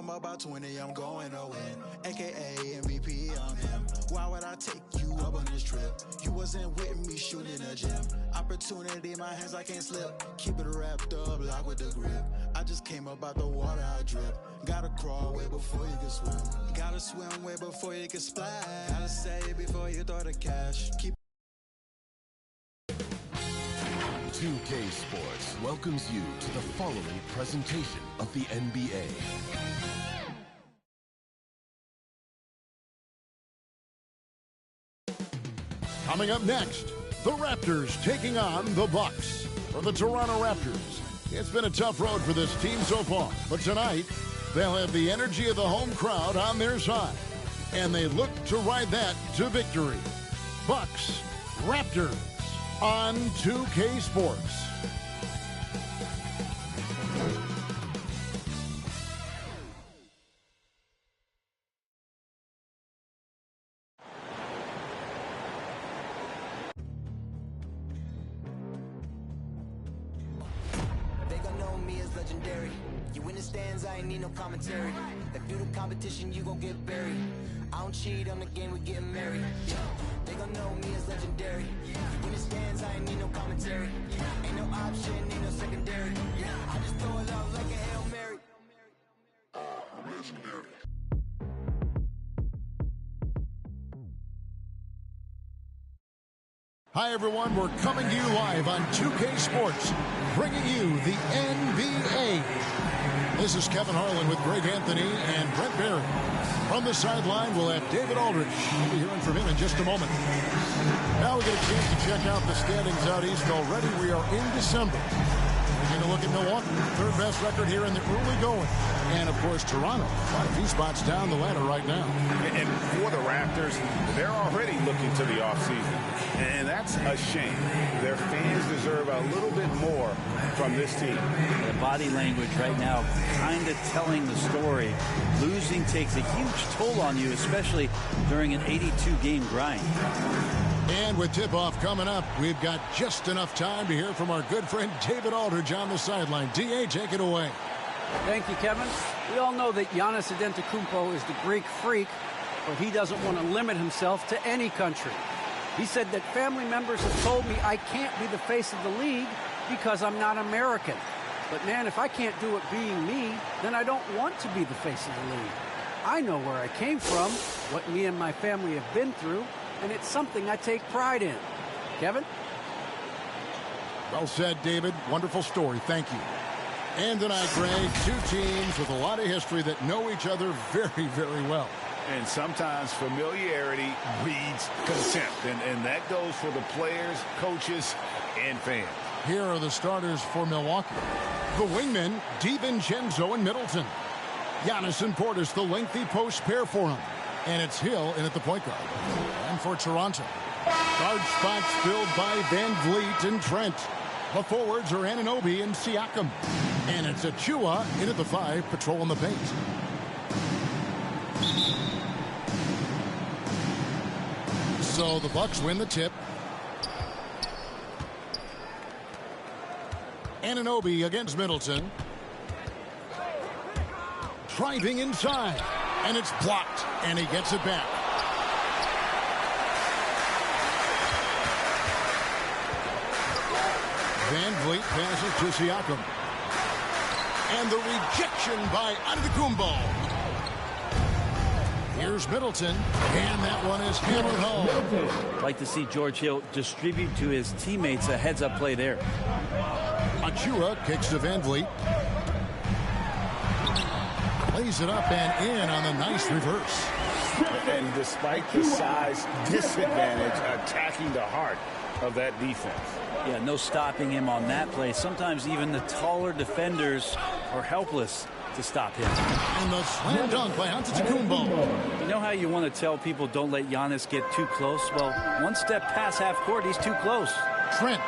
I'm about 20, I'm going to win. AKA MVP, I'm him. Why would I take you up on this trip? You wasn't with me shooting a gym. Opportunity in my hands, I can't slip. Keep it wrapped up, lock with the grip. I just came up out the water, I drip. Gotta crawl way before you can swim. Gotta swim way before you can splash. Gotta save before you throw the cash. Keep 2K Sports welcomes you to the following presentation of the NBA. Coming up next, the Raptors taking on the Bucks. For the Toronto Raptors, it's been a tough road for this team so far, but tonight they'll have the energy of the home crowd on their side, and they look to ride that to victory. Bucks, Raptors on 2K Sports. Commentary. If you the competition, you gon' get buried. I don't cheat on the game, we getting married. They gon' know me as legendary. When it stands, I ain't need no commentary. Ain't no option, ain't no secondary. I just throw it out like a Hail Mary. Legendary. Hi everyone, we're coming to you live on 2K Sports, bringing you the NBA. This is Kevin Harlan with Greg Anthony and Brent Barry. From the sideline, we'll have David Aldridge. We'll be hearing from him in just a moment. Now we get a chance to check out the standings out east. Already we are in December. Taking a look at Milwaukee, third best record here in the early going. And of course, Toronto, quite a few spots down the ladder right now. And for the Raptors, they're already looking to the offseason. And that's a shame. Their fans deserve a little bit more from this team. The body language right now kind of telling the story. Losing takes a huge toll on you, especially during an 82-game grind. And with tip-off coming up, we've got just enough time to hear from our good friend David Aldridge on the sideline. D.A., take it away. Thank you, Kevin. We all know that Giannis Antetokounmpo is the Greek freak, but he doesn't want to limit himself to any country. He said that family members have told me I can't be the face of the league because I'm not American. But man, if I can't do it being me, then I don't want to be the face of the league. I know where I came from, what me and my family have been through, and it's something I take pride in. Kevin? Well said, David. Wonderful story. Thank you. And tonight, Greg, two teams with a lot of history that know each other very, very well. And sometimes familiarity breeds contempt. And that goes for the players, coaches, and fans. Here are the starters for Milwaukee. The wingmen, DiVincenzo and Middleton. Giannis and Portis, the lengthy post pair for him. And it's Hill in at the point guard. And for Toronto, guard spots filled by Van Vliet and Trent. The forwards are Anunoby and Siakam. And it's Achua in at the 5, patrolling the paint. So the Bucks win the tip. Anunoby against Middleton. Driving inside. And it's blocked. And he gets it back. Van Vliet passes to Siakam. And the rejection by Antetokounmpo. Here's Middleton, and that one is hammered home. Like to see George Hill distribute to his teammates a heads-up play there. Achua kicks to Van Vliet. Lays it up and in on the nice reverse. And despite the size disadvantage, attacking the heart of that defense. Yeah, no stopping him on that play. Sometimes even the taller defenders are helpless to stop him. And the slam dunk by Antetokounmpo. You know how you want to tell people don't let Giannis get too close? Well, one step past half court, he's too close. Trent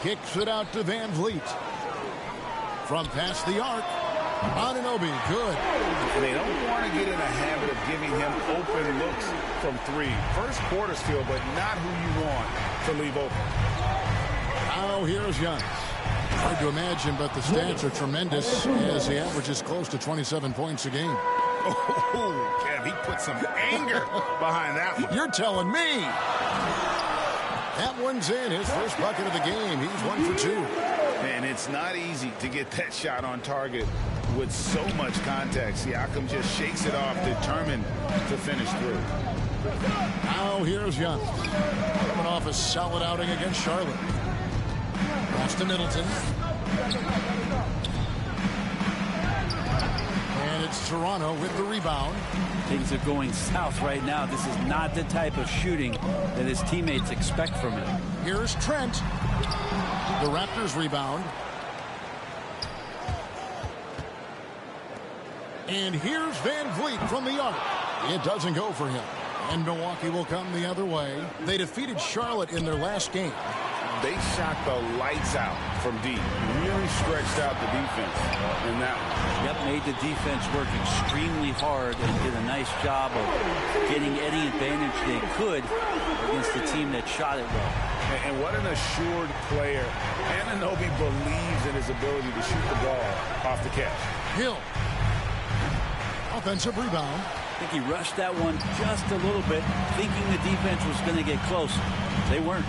kicks it out to Van Vliet. From past the arc, Anunoby, good. They don't want to get in a habit of giving him open looks from three. First quarter skill, but not who you want to leave open. Now here's Giannis. Hard to imagine, but the stats are tremendous as he averages close to 27 points a game. Oh, Kev, he put some anger behind that one. You're telling me. That one's in. His first bucket of the game. He's 1 for 2. And it's not easy to get that shot on target with so much contact. Siakam just shakes it off, determined to finish through. Now here's Giannis. Coming off a solid outing against Charlotte. Pass to Middleton. And it's Toronto with the rebound. Things are going south right now. This is not the type of shooting that his teammates expect from him. Here's Trent. The Raptors rebound. And here's Van Vliet from the arc. It doesn't go for him. And Milwaukee will come the other way. They defeated Charlotte in their last game. They shot the lights out from deep. Really stretched out the defense in that one. Yep, made the defense work extremely hard and did a nice job of getting any advantage they could against the team that shot it well. And what an assured player. Anunoby believes in his ability to shoot the ball off the catch. Hill. Offensive rebound. I think he rushed that one just a little bit, thinking the defense was going to get close. They weren't.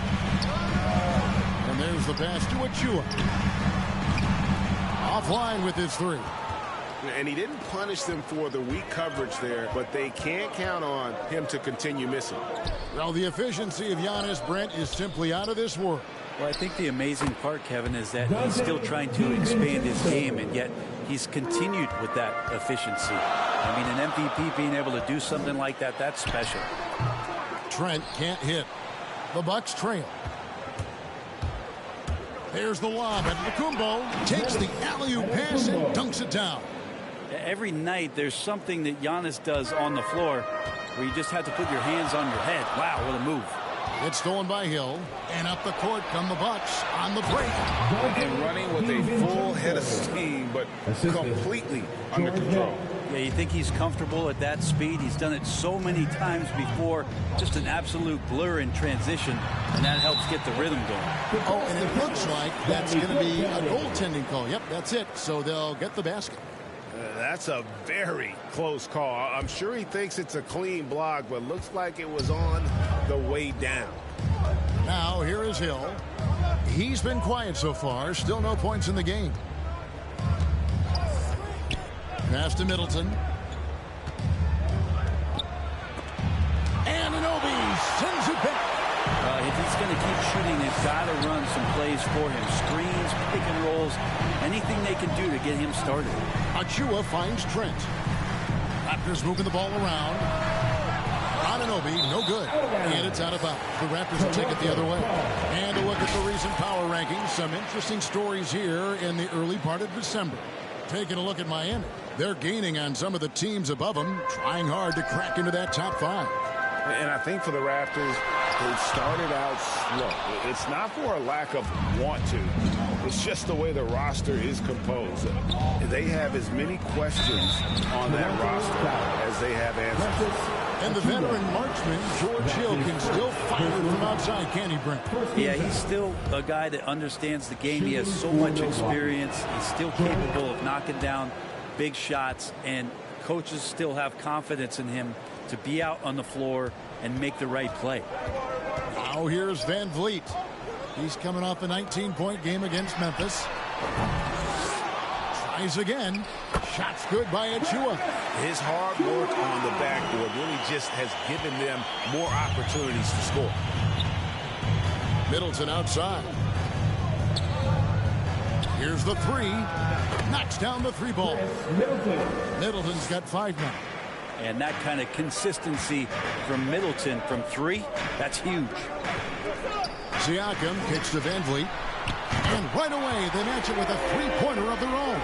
And there's the pass to Achua. Offline with his three. And he didn't punish them for the weak coverage there, but they can't count on him to continue missing. Well, the efficiency of Giannis, Brent, is simply out of this world. Well, I think the amazing part, Kevin, is that he's still trying to expand his game, and yet he's continued with that efficiency. I mean, an MVP being able to do something like that, that's special. Trent can't hit. The Bucks trail. There's the lob, and Antetokounmpo takes the alley-oop pass and dunks it down. Every night there's something that Giannis does on the floor where you just have to put your hands on your head. Wow, what a move. It's stolen by Hill, and up the court come the Bucks on the break. And running with a full head of steam, but completely under control. Yeah, you think he's comfortable at that speed. He's done it so many times before. Just an absolute blur in transition, and that helps get the rhythm going. Oh, and it looks like that's going to be a goaltending call. Yep, that's it. So they'll get the basket. That's a very close call. I'm sure he thinks it's a clean block, but looks like it was on the way down. Now, here is Hill. He's been quiet so far. Still no points in the game. Pass to Middleton. Anunoby sends it back. If he's going to keep shooting, they've got to run some plays for him. Screens, pick and rolls, anything they can do to get him started. Achua finds Trent. Raptors moving the ball around. Anunoby, no good. And it's out of bounds. The Raptors will take it the other way. And a look at the recent power rankings. Some interesting stories here in the early part of December. Taking a look at Miami. They're gaining on some of the teams above them, trying hard to crack into that top 5. And I think for the Raptors, they started out slow. It's not for a lack of want to. It's just the way the roster is composed. They have as many questions on that roster as they have answers. And the veteran marksman, George Hill, can still fire it from outside, can he, Brent? Yeah, he's still a guy that understands the game. He has so much experience. He's still capable of knocking down big shots, and coaches still have confidence in him to be out on the floor and make the right play. Now here's Van Vliet. He's coming off a 19-point game against Memphis. Tries again. Shot's good by Achua. His hard work on the backboard really just has given them more opportunities to score. Middleton outside. Here's the three. Knocks down the three ball. Middleton's got 5 now. And that kind of consistency from Middleton from 3, that's huge. Siakam kicks to Van Vliet. And right away, they match it with a three-pointer of their own.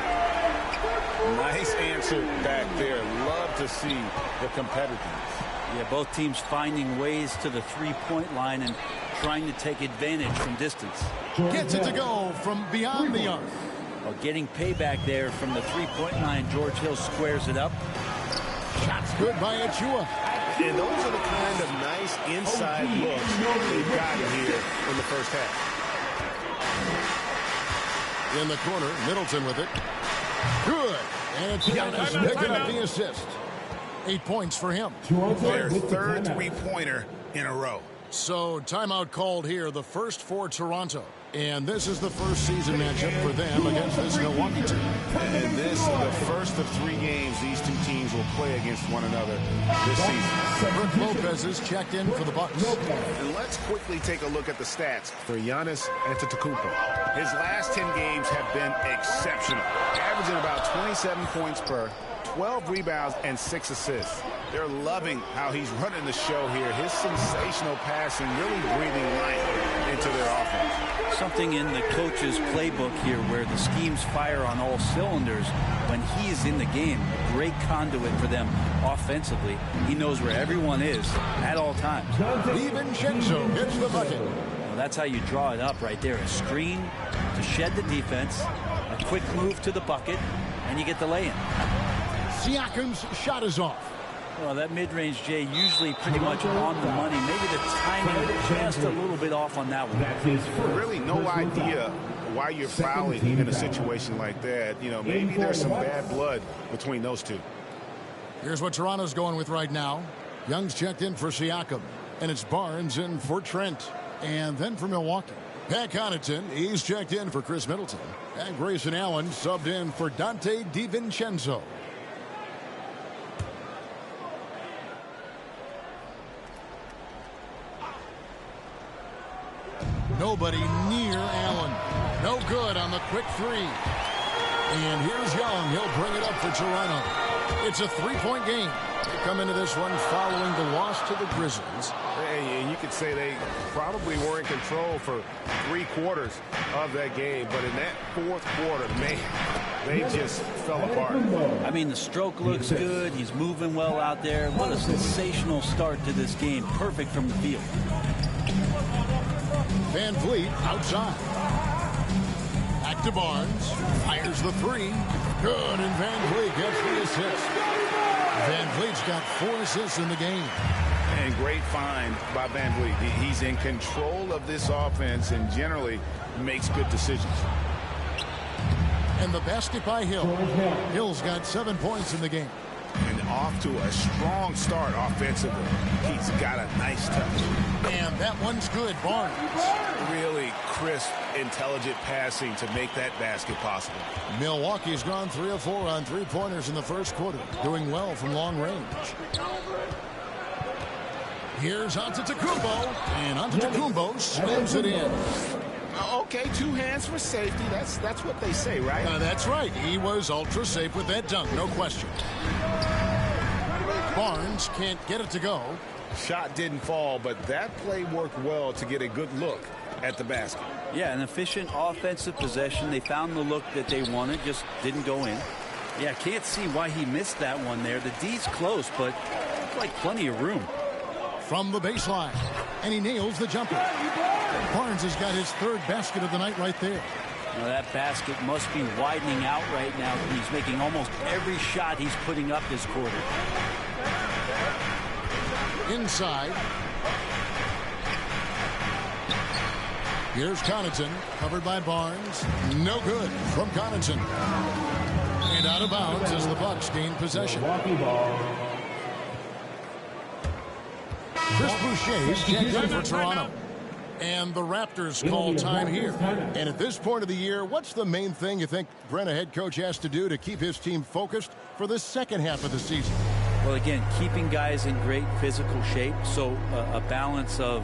Nice answer back there. Love to see the competitiveness. Yeah, both teams finding ways to the three-point line and trying to take advantage from distance. Gets it to go from beyond the arc. Well, getting payback there from the three-point line. George Hill squares it up. Shot's good by Achua. And those are the kind of nice inside looks they've gotten here in the first half. In the corner, Middleton with it. Good. And it's Giannis picking up the assist. 8 points for him. Their third three-pointer in a row. So timeout called here, the first for Toronto. And this is the first season matchup for them against this Milwaukee team. And this is the first of 3 games these two teams will play against one another this season. Brook Lopez is checked in for the Bucks. And let's quickly take a look at the stats for Giannis Antetokounmpo. His last 10 games have been exceptional, averaging about 27 points per, 12 rebounds, and 6 assists. They're loving how he's running the show here. His sensational passing really breathing life into their offense. Something in the coach's playbook here where the schemes fire on all cylinders. When he is in the game, a great conduit for them offensively. He knows where everyone is at all times. DiVincenzo gets the bucket. Well, that's how you draw it up right there. A screen to shed the defense, a quick move to the bucket, and you get the lay-in. Siakam's shot is off. Well, that mid-range, Jay, usually pretty much on the money. Maybe the timing just a little bit off on that one. Really no idea why you're fouling in a situation like that. You know, maybe there's some bad blood between those two. Here's what Toronto's going with right now. Young's checked in for Siakam. And it's Barnes in for Trent. And then for Milwaukee, Pat Connaughton, he's checked in for Chris Middleton. And Grayson Allen subbed in for Dante DiVincenzo. Nobody near Allen. No good on the quick three. And here's Young. He'll bring it up for Toronto. It's a 3-point game. They come into this one following the loss to the Grizzlies. And you could say they probably were in control for 3 quarters of that game. But in that 4th quarter, man, they just fell apart. I mean, the stroke looks good. He's moving well out there. What a sensational start to this game. Perfect from the field. Van Vliet outside. Back to Barnes. Fires the 3. Good, and Van Vliet gets the assist. Van Vliet's got 4 assists in the game. And great find by Van Vliet. He's in control of this offense and generally makes good decisions. And the basket by Hill. Hill's got 7 points in the game. And off to a strong start offensively. He's got a nice touch. And that one's good. Barnes. Really crisp, intelligent passing to make that basket possible. Milwaukee's gone 3 of 4 on 3-pointers in the first quarter. Doing well from long range. Here's Antetokounmpo. And Antetokounmpo slams it in. Okay, 2 hands for safety. That's what they say, right? That's right. He was ultra safe with that dunk, no question. Barnes can't get it to go. Shot didn't fall, but that play worked well to get a good look at the basket. Yeah, an efficient offensive possession. They found the look that they wanted, just didn't go in. Yeah, can't see why he missed that one there. The D's close, but looks like plenty of room. From the baseline, and he nails the jumper. Barnes has got his 3rd basket of the night right there. Now that basket must be widening out right now. He's making almost every shot he's putting up this quarter. Inside. Here's Connaughton, covered by Barnes. No good from Connaughton. And out of bounds as the Bucks gain possession. Chris Boucher is checked in for Toronto. And the Raptors call time here. And at this point of the year, what's the main thing you think Brent, a head coach, has to do to keep his team focused for the second half of the season? Well, again, keeping guys in great physical shape. So a balance of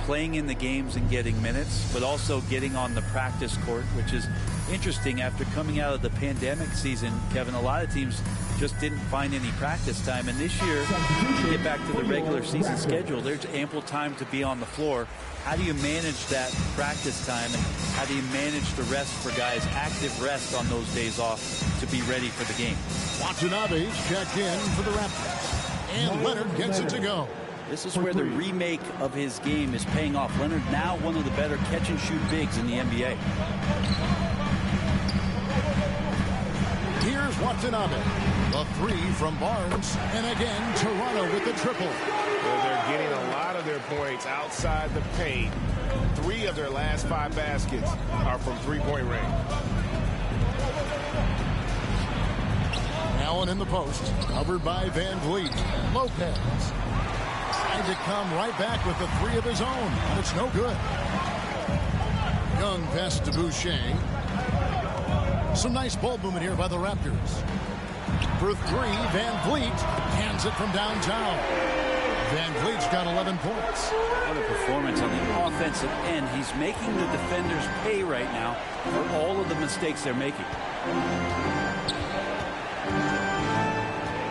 playing in the games and getting minutes, but also getting on the practice court, which is interesting after coming out of the pandemic season. Kevin, a lot of teams just didn't find any practice time. And this year, to get back to the regular season schedule, there's ample time to be on the floor. How do you manage that practice time, and how do you manage the rest for guys, active rest on those days off to be ready for the game? Watanabe's checked in for the Raptors. And Leonard gets it to go. This is where the remake of his game is paying off. Leonard now one of the better catch-and-shoot bigs in the NBA. Here's Watanabe. The 3 from Barnes. And again, Toronto with the triple. Well, they're getting a lot of their their points outside the paint. 3 of their last 5 baskets are from three-point range. Allen in the post, covered by Van Vliet. Lopez trying to come right back with the 3 of his own, and it's no good. Young pass to Boucher. Some nice ball movement here by the Raptors. For 3, Van Vliet cans it from downtown. Van Vliet's got 11 points. What a performance on the offensive end. He's making the defenders pay right now for all of the mistakes they're making.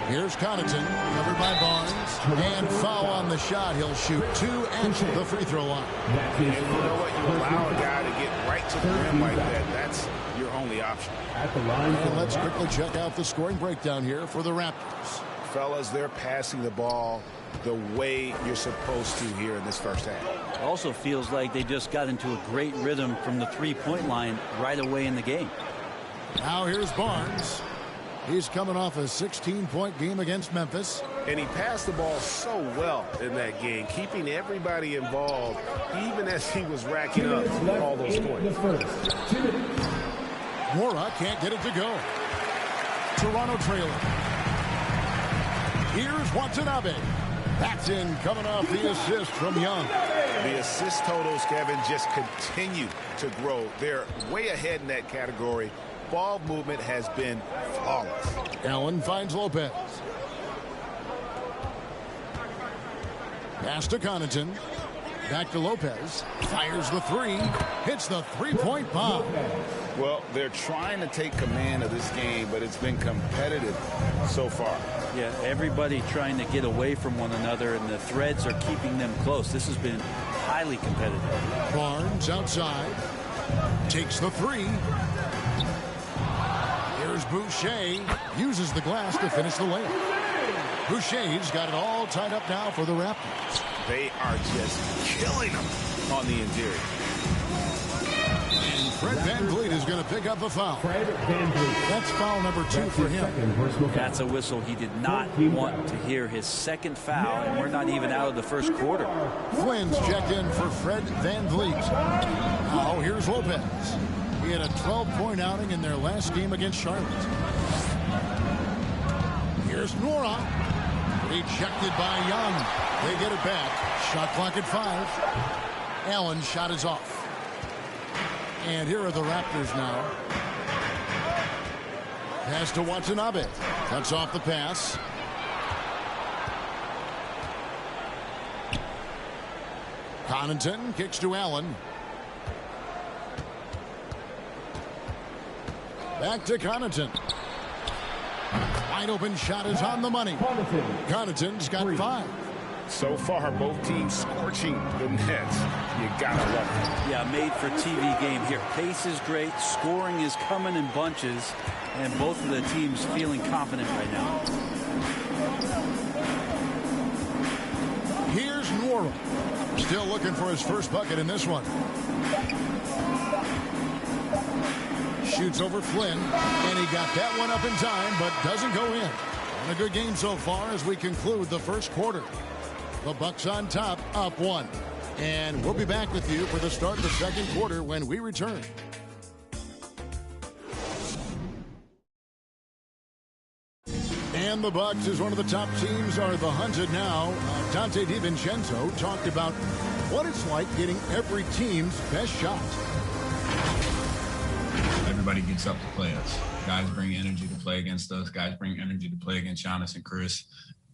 Here's Connaughton, covered by Barnes, and foul on the shot. He'll shoot 2 at the free throw line. And you know what? You allow a guy to get right to the rim like that. That's your only option. And let's quickly check out the scoring breakdown here for the Raptors. Fellas, they're passing the ball the way you're supposed to here in this first half. It also feels like they just got into a great rhythm from the three-point line right away in the game. Now here's Barnes. He's coming off a 16-point game against Memphis. And he passed the ball so well in that game, keeping everybody involved, even as he was racking up all those points. Mora can't get it to go. Toronto trailing. Here's Watanabe. That's in, coming off the assist from Young. The assist totals, Kevin, just continue to grow. They're way ahead in that category. Ball movement has been flawless. Allen finds Lopez. Pass to Connaughton. Back to Lopez. Fires the 3. Hits the three-point bomb. Well, they're trying to take command of this game, but it's been competitive so far. Yeah, everybody trying to get away from one another, and the threads are keeping them close. This has been highly competitive. Barnes outside. Takes the 3. Here's Boucher. Uses the glass to finish the layup. Boucher's got it all tied up now for the Raptors. They are just killing them on the interior. And Fred VanVleet is going to pick up the foul. That's foul number 2 for him. That's a whistle. He did not want to hear his second foul, and we're not even out of the first quarter. Flynn's checked in for Fred VanVleet. Now here's Lopez. He had a 12-point outing in their last game against Charlotte. Here's Nora. Rejected by Young. They get it back. Shot clock at 5. Allen's shot is off. And here are the Raptors now. Pass to Watanabe. Cuts off the pass. Connaughton kicks to Allen. Back to Connaughton. Wide open shot is on the money. Connaughton's got 5. So far, both teams scorching the nets. You gotta love it. Yeah, made for TV game here. Pace is great. Scoring is coming in bunches. And both of the teams feeling confident right now. Here's Nora. Still looking for his first bucket in this one. Shoots over Flynn, and he got that one up in time, but doesn't go in. And a good game so far as we conclude the first quarter. The Bucks on top, up 1. And we'll be back with you for the start of the second quarter when we return. And the Bucks, as one of the top teams, are the hunted now. Dante DiVincenzo talked about what it's like getting every team's best shot. Everybody gets up to play us. Guys bring energy to play against us. Guys bring energy to play against Giannis and Chris.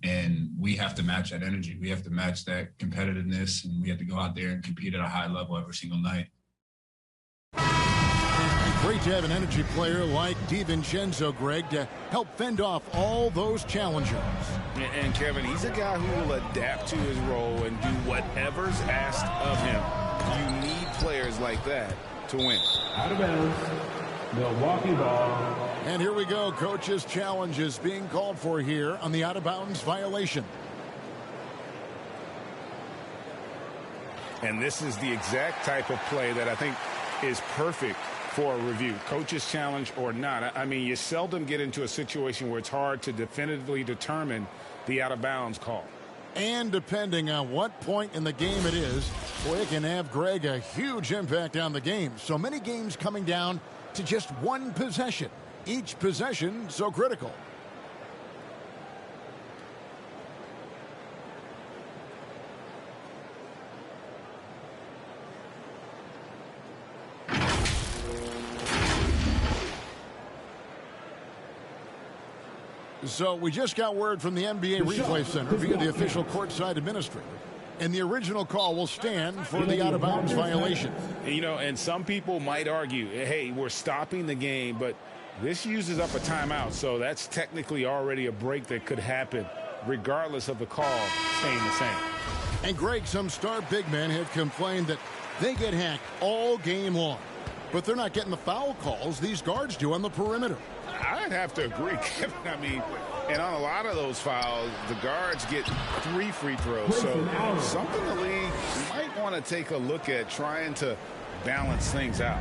And we have to match that energy. We have to match that competitiveness, and we have to go out there and compete at a high level every single night. Great to have an energy player like DiVincenzo, Greg, to help fend off all those challengers. And Kevin, he's a guy who will adapt to his role and do whatever's asked of him. You need players like that to win. Out of bounds. Milwaukee ball. And here we go. Coach's challenge is being called for here on the out-of-bounds violation. And this is the exact type of play that I think is perfect for a review. Coach's challenge or not. I mean, you seldom get into a situation where it's hard to definitively determine the out-of-bounds call. And depending on what point in the game it is, boy, it can have, Greg, a huge impact on the game. So many games coming down to just one possession. Each possession so critical. So we just got word from the NBA Replay Center via the official courtside administrator. And the original call will stand for the out-of-bounds violation. You know, and some people might argue, hey, we're stopping the game, but this uses up a timeout. So that's technically already a break that could happen regardless of the call staying the same. And Greg, some star big men have complained that they get hacked all game long. But they're not getting the foul calls these guards do on the perimeter. I'd have to agree, Kevin. I mean, and on a lot of those fouls, the guards get 3 free throws. So something the league might want to take a look at, trying to balance things out.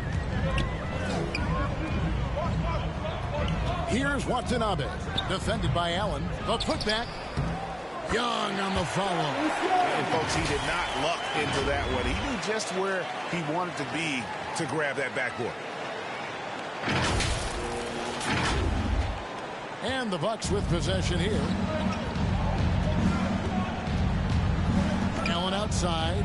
Here's Watanabe, defended by Allen. The putback. Young on the follow. And folks, he did not luck into that one. He knew just where he wanted to be to grab that backboard. And the Bucks with possession here. Allen outside.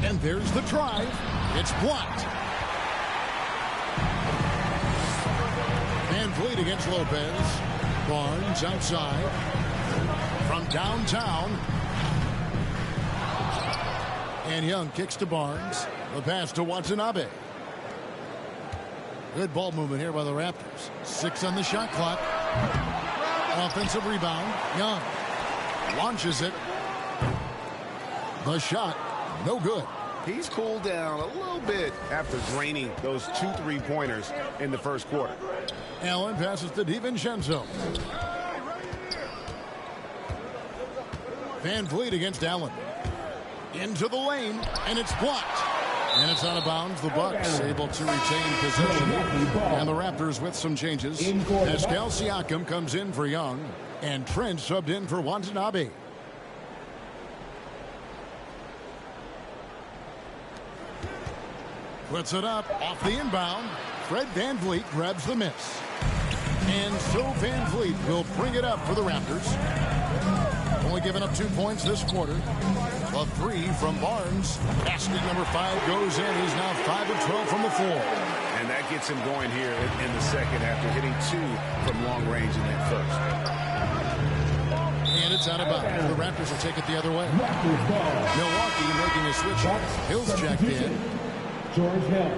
And there's the drive. It's blocked. Van Vliet against Lopez. Barnes outside. From downtown. And Young kicks to Barnes. The pass to Watanabe. Good ball movement here by the Raptors. 6 on the shot clock. Offensive rebound. Young launches it. The shot, no good. He's cooled down a little bit after draining those 2 3-pointers in the first quarter. Allen passes to DiVincenzo. Van Vliet against Allen. Into the lane, and it's blocked. And it's out of bounds. The Bucks able to retain possession. And the Raptors with some changes. Pascal Siakam comes in for Young, and Trent subbed in for Watanabe. Puts it up off the inbound. Fred Van Vliet grabs the miss. And so Van Vliet will bring it up for the Raptors. Only giving up 2 points this quarter. A 3 from Barnes. Basket number 5 goes in. He's now 5 of 12 from the floor. And that gets him going here in the second after hitting 2 from long range in that first. And it's out of bounds. The Raptors will take it the other way. Milwaukee making a switch. Hill's checked in. George Hill.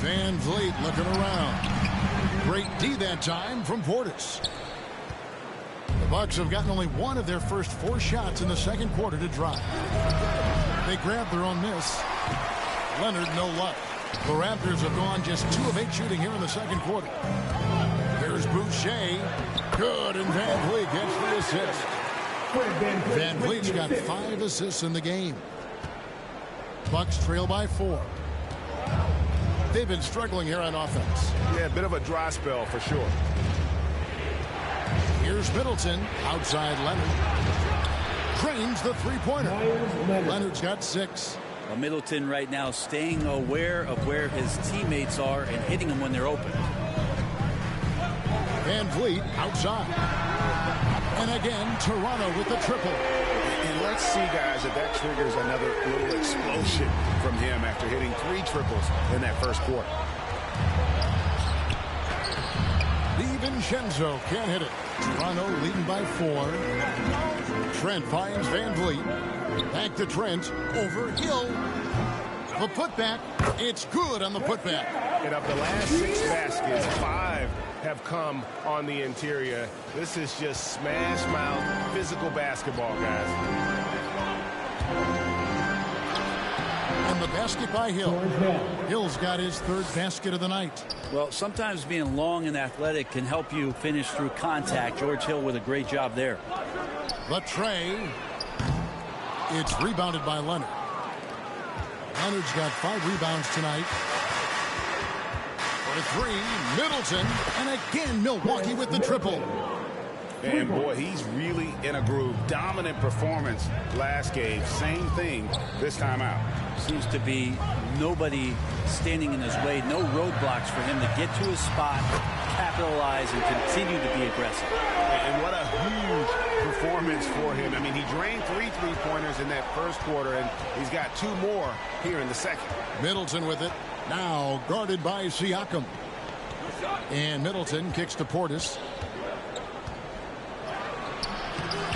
Van Vliet looking around. Great D that time from Portis. The Bucks have gotten only 1 of their first 4 shots in the second quarter to drive. They grabbed their own miss. Leonard, no luck. The Raptors have gone just 2 of 8 shooting here in the second quarter. Here's Boucher. Good, and Van Vliet gets the assist. Van Vliet's got 5 assists in the game. Bucks trail by 4. They've been struggling here on offense. Yeah, a bit of a dry spell for sure. Here's Middleton. Outside Leonard. Cranes the 3-pointer. Leonard's got 6. Well, Middleton right now staying aware of where his teammates are and hitting them when they're open. Van Vliet outside. And again, Toronto with the triple. And let's see, guys, if that triggers another little explosion from him after hitting 3 triples in that first quarter. DiVincenzo can't hit it. Toronto leading by 4. Trent finds Van Vliet. Back to Trent. Over Hill. The putback. It's good on the putback. And of the last 6 baskets, 5 have come on the interior. This is just smash mouth physical basketball, guys. And the basket by Hill. Hill's got his 3rd basket of the night. Well, sometimes being long and athletic can help you finish through contact. George Hill with a great job there. The tray. It's rebounded by Leonard. Leonard's got 5 rebounds tonight. For 3, Middleton. And again, Milwaukee with the triple. And boy, he's really in a groove. Dominant performance last game. Same thing this time out. Seems to be nobody standing in his way. No roadblocks for him to get to his spot, capitalize, and continue to be aggressive. And what a huge performance for him. I mean, he drained 3 3-pointers in that first quarter, and he's got 2 more here in the second. Middleton with it. Now guarded by Siakam. And Middleton kicks to Portis.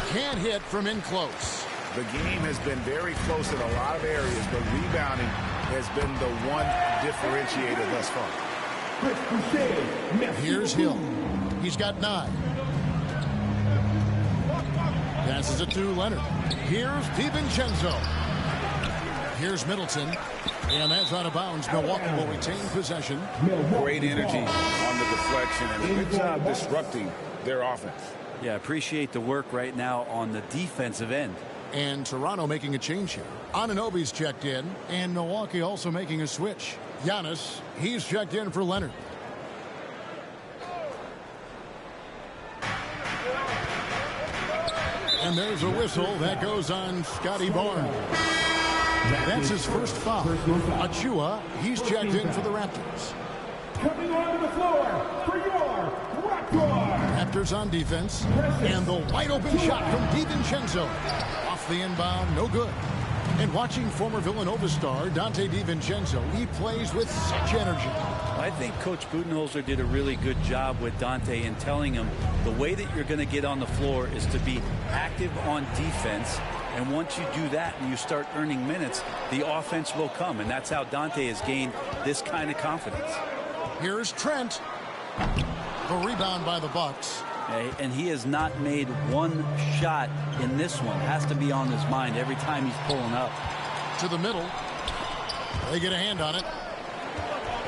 Can't hit from in close. The game has been very close in a lot of areas, but rebounding has been the one differentiator thus far. Here's Hill. He's got 9. Passes it to Leonard. Here's DiVincenzo. Here's Middleton. And that's out of bounds. Milwaukee will retain possession. Great energy on the deflection and a good job disrupting their offense. Yeah, appreciate the work right now on the defensive end. And Toronto making a change here. Anunoby's checked in, and Milwaukee also making a switch. Giannis, he's checked in for Leonard. And there's a whistle that goes on Scotty Barnes. That's his first foul. Achua, he's checked in for the Raptors. Coming onto the floor for your Raptors. Raptors on defense. And the wide open shot from DiVincenzo. Off the inbound, no good. And watching former Villanova star Dante DiVincenzo, he plays with such energy. I think Coach Budenholzer did a really good job with Dante in telling him the way that you're going to get on the floor is to be active on defense. And once you do that and you start earning minutes, the offense will come. And that's how Dante has gained this kind of confidence. Here's Trent. A rebound by the Bucks. And he has not made one shot in this one. Has to be on his mind every time he's pulling up. To the middle. They get a hand on it.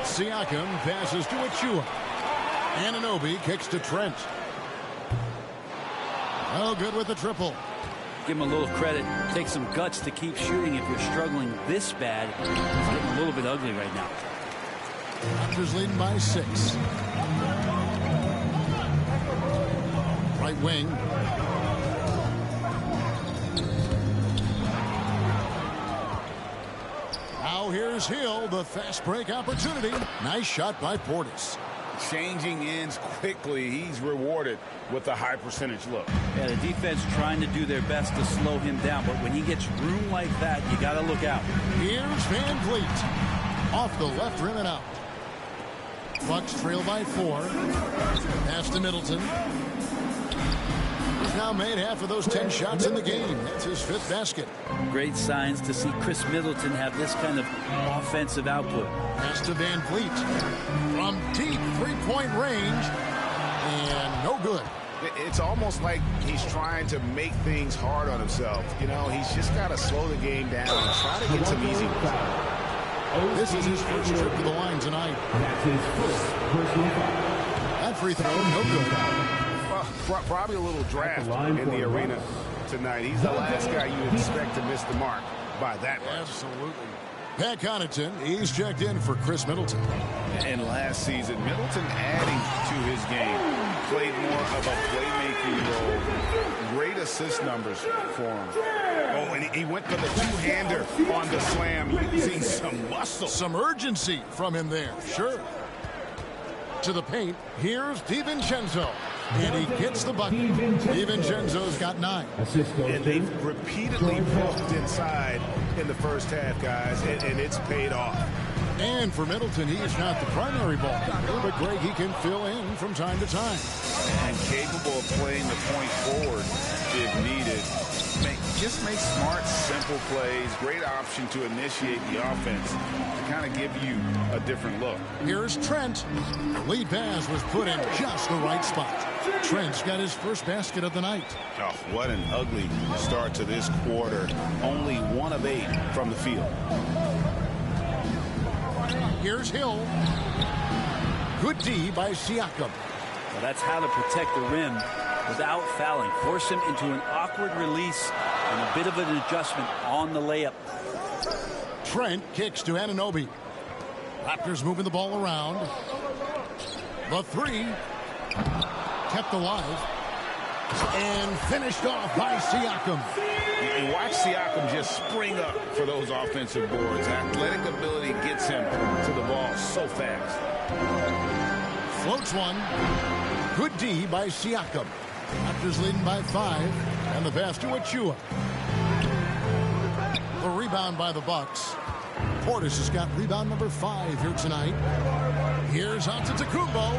Siakam passes to Achua. Anunoby kicks to Trent. Oh, good with the triple. Give him a little credit. Take some guts to keep shooting if you're struggling this bad. It's getting a little bit ugly right now. Raptors leading by 6. Right wing. Now here's Hill, the fast break opportunity. Nice shot by Portis. Changing ends quickly. He's rewarded with a high percentage look. Yeah, the defense trying to do their best to slow him down, but when he gets room like that, you got to look out. Here's Van Vliet. Off the left rim and out. Bucks trail by 4. Pass to Middleton. He's now made half of those 10 shots in the game. That's his 5th basket. Great signs to see Chris Middleton have this kind of offensive output. Pass to Van Vliet. From deep 3-point range. And no good. It's almost like he's trying to make things hard on himself. You know, he's just got to slow the game down and try to get some easy ones. This is his first trip to the line tonight. That's his first personal foul. That free throw, no good. Well, probably a little draft in the arena tonight. He's the last guy you expect to miss the mark by that much. Absolutely. Pat Connaughton, he's checked in for Chris Middleton. And last season, Middleton adding to his game. Played more of a playmaking role. Great assist numbers for him. Oh, and he went for the two-hander on the slam, using some muscle. Some urgency from him there, sure. To the paint, here's DiVincenzo. And he gets the bucket. DiVincenzo's got 9. And they've repeatedly poked inside in the first half, guys, and it's paid off. And for Middleton, he's not the primary ball handler, but Greg, he can fill in from time to time. And capable of playing the point forward if needed. Just make smart, simple plays. Great option to initiate the offense to kind of give you a different look. Here's Trent. The lead pass was put in just the right spot. Trent's got his first basket of the night. Oh, what an ugly start to this quarter. Only 1 of 8 from the field. Here's Hill. Good D by Siakam. Well, that's how to protect the rim without fouling. Force him into an awkward release and a bit of an adjustment on the layup. Trent kicks to Anunoby. Raptors moving the ball around. The three kept alive and finished off by Siakam. And watch Siakam just spring up for those offensive boards. Athletic ability gets him to the ball so fast. Floats one. Good D by Siakam. Raptors leading by 5. And the pass to Achua. The rebound by the Bucks. Portis has got rebound number 5 here tonight. Here's Antetokounmpo.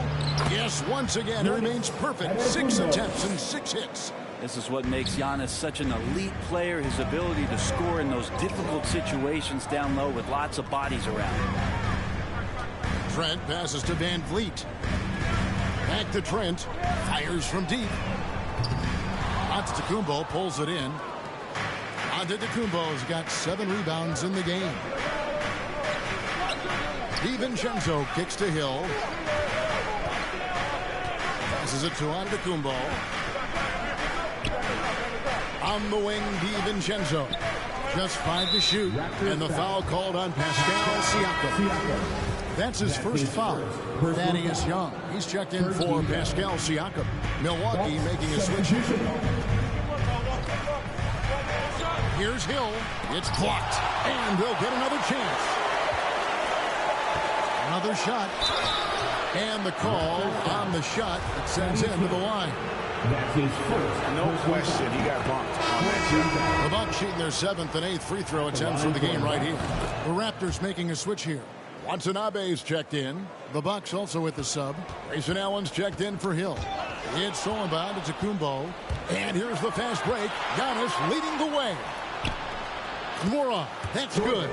Yes, once again, he remains perfect. 6 attempts and 6 hits. This is what makes Giannis such an elite player, his ability to score in those difficult situations down low with lots of bodies around. Trent passes to Van Vliet. Back to Trent. Fires from deep. Antetokounmpo pulls it in. Antetokounmpo's got 7 rebounds in the game. DiVincenzo kicks to Hill. Passes it to Antetokounmpo. On the wing, DiVincenzo. Just 5 to shoot. And the foul called on Pascal Siakam. That's his first foul. Thaddeus Young. He's checked in for Pascal Siakam. Milwaukee making a switch. Here's Hill. It's blocked. And they'll get another chance. Another shot. And the call on the shot that sends him to the line. That's his first. No question, he got bumped on that shot. The Bucks shooting their 7th and 8th free throw attempts for the game right here. The Raptors making a switch here. Watanabe's checked in. The Bucks also with the sub. Grayson Allen's checked in for Hill. It's Solomon to Kumbo. And here's the fast break. Giannis leading the way. Mora, that's good.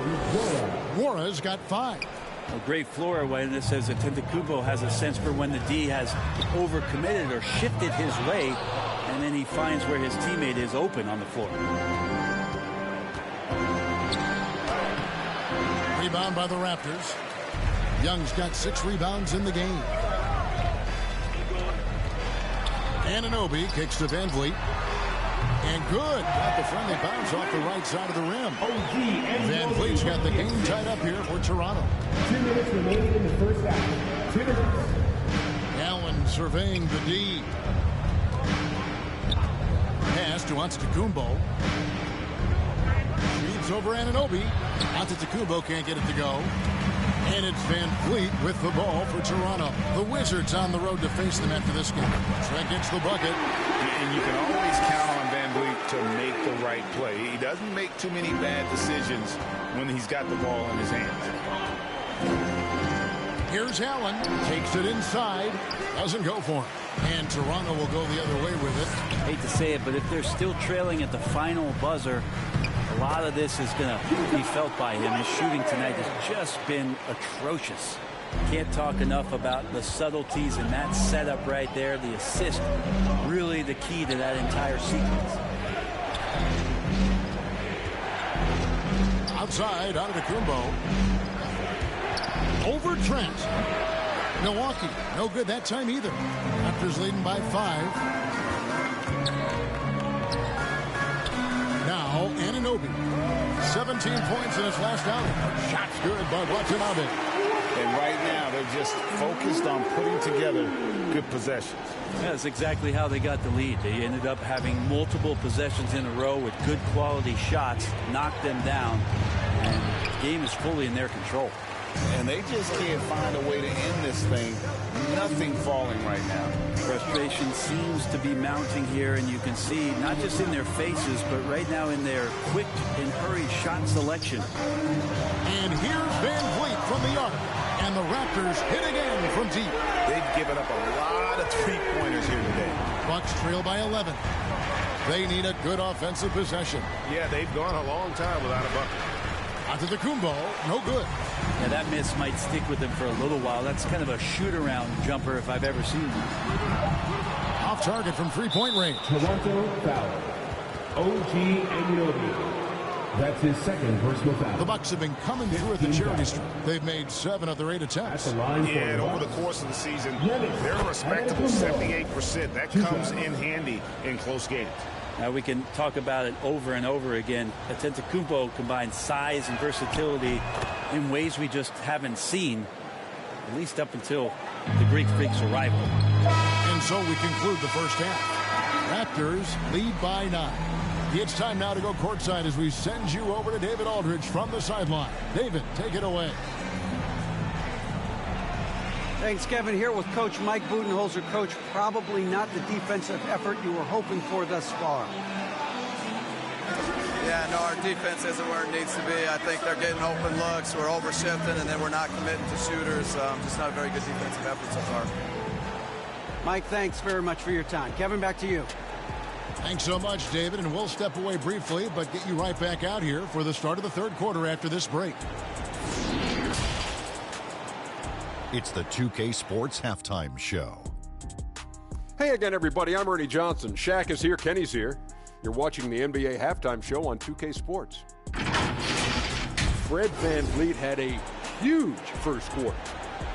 Mora's got 5. A great floor awareness as Antetokounmpo has a sense for when the D has overcommitted or shifted his way, and then he finds where his teammate is open on the floor. Rebound by the Raptors. Young's got 6 rebounds in the game. Anunoby kicks to Van Vliet. And good. Got the friendly bounce off the right side of the rim. Van Vliet's got the game tied up here for Toronto. 2 minutes remaining in the first half. 2 minutes. Allen surveying the D. Pass to Antetokounmpo. Shoots over Anunoby. Antetokounmpo can't get it to go. And it's Van Vliet with the ball for Toronto. The Wizards on the road to face them after this game. Trent gets the bucket. And you can always count on Van Vliet to make the right play. He doesn't make too many bad decisions when he's got the ball in his hands. Here's Allen. Takes it inside. Doesn't go for him. And Toronto will go the other way with it. Hate to say it, but if they're still trailing at the final buzzer, a lot of this is going to be felt by him. His shooting tonight has just been atrocious. Can't talk enough about the subtleties in that setup right there. The assist, really the key to that entire sequence. Outside, Antetokounmpo. Over Trent. Milwaukee, no good that time either. Raptors leading by 5. Now, Anunoby. 17 points in his last outing. Shot's good by Watanabe. And right now, they're just focused on putting together good possessions. That's exactly how they got the lead. They ended up having multiple possessions in a row with good quality shots, knocked them down, and the game is fully in their control. And they just can't find a way to end this thing. Nothing falling right now. Frustration seems to be mounting here, and you can see not just in their faces, but right now in their quick and hurried shot selection. And here's Van Vliet from the arc. And the Raptors hit again from deep. They've given up a lot of three-pointers here today. Bucks trail by 11. They need a good offensive possession. Yeah, they've gone a long time without a bucket. Antetokounmpo, no good. Yeah, that miss might stick with him for a little while. That's kind of a shoot-around jumper if I've ever seen one. Off target from three-point range. Toronto foul. OG Anunoby. That's his second personal foul. The Bucks have been coming through at the charity stripe. They've made 7 of their 8 attempts. Yeah, and over the course of the season, they're a respectable 78%. That comes in handy in close games. We can talk about it over and over again. Antetokounmpo combines size and versatility in ways we just haven't seen, at least up until the Greek Freak's arrival. And so we conclude the first half. Raptors lead by 9. It's time now to go courtside as we send you over to David Aldridge from the sideline. David, take it away. Thanks, Kevin. Here with Coach Mike Budenholzer. Coach, probably not the defensive effort you were hoping for thus far. Yeah, no, our defense isn't where it needs to be. I think they're getting open looks. We're overshifting, and then we're not committing to shooters. Just not a very good defensive effort so far. Mike, thanks very much for your time. Kevin, back to you. Thanks so much, David, and we'll step away briefly, but get you right back out here for the start of the third quarter after this break. It's the 2K Sports Halftime Show. Hey again, everybody. I'm Ernie Johnson. Shaq is here. Kenny's here. You're watching the NBA Halftime Show on 2K Sports. Fred VanVleet had a huge first quarter.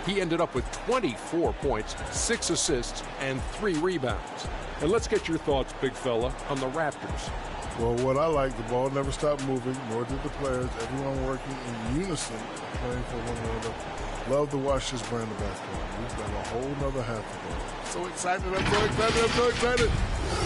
He ended up with 24 points, 6 assists, and 3 rebounds. And let's get your thoughts, big fella, on the Raptors. Well, what I like, the ball never stopped moving, nor did the players. Everyone working in unison, playing for one another. Love to watch this brand of basketball. We've got a whole nother half to go. So excited, I'm so excited.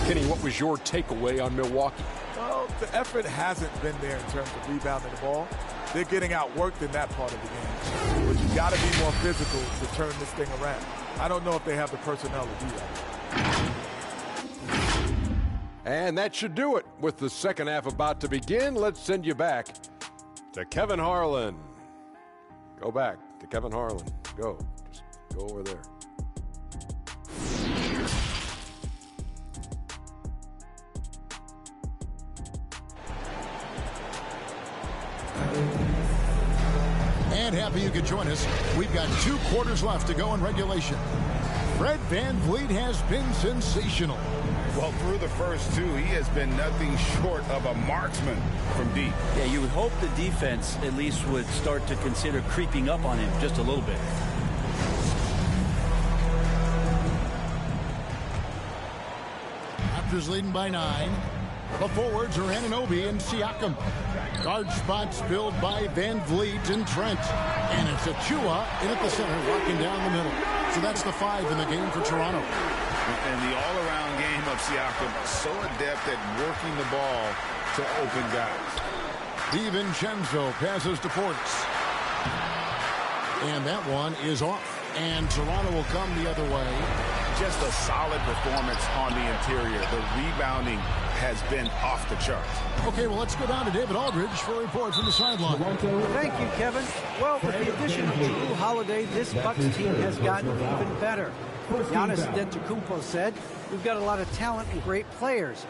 Kenny, what was your takeaway on Milwaukee? Well, the effort hasn't been there in terms of rebounding the ball. They're getting outworked in that part of the game. But you got to be more physical to turn this thing around. I don't know if they have the personnel to do that. And that should do it. With the second half about to begin, let's send you back to Kevin Harlan. Go back to Kevin Harlan. Go. Just go over there. And happy you could join us. We've got 2 quarters left to go in regulation. Fred VanVleet has been sensational. Well, through the first 2, he has been nothing short of a marksman from deep. Yeah, you would hope the defense at least would start to consider creeping up on him just a little bit. Raptors leading by 9. The forwards are Anunoby and Siakam. Guard spots filled by VanVleet and Trent. And it's Achua in at the center, walking down the middle. So that's the 5 in the game for Toronto. And the all-around game of Siakam, so adept at working the ball to open guys. DiVincenzo passes to Ports. And that one is off. And Toronto will come the other way. Just a solid performance on the interior. The rebounding has been off the charts. Okay, well, let's go down to David Aldridge for a report from the sideline. Thank you, Kevin. Well, with the addition of Jrue Holiday, this Bucks team has gotten even better. Giannis Antetokounmpo said, "We've got a lot of talent and great players.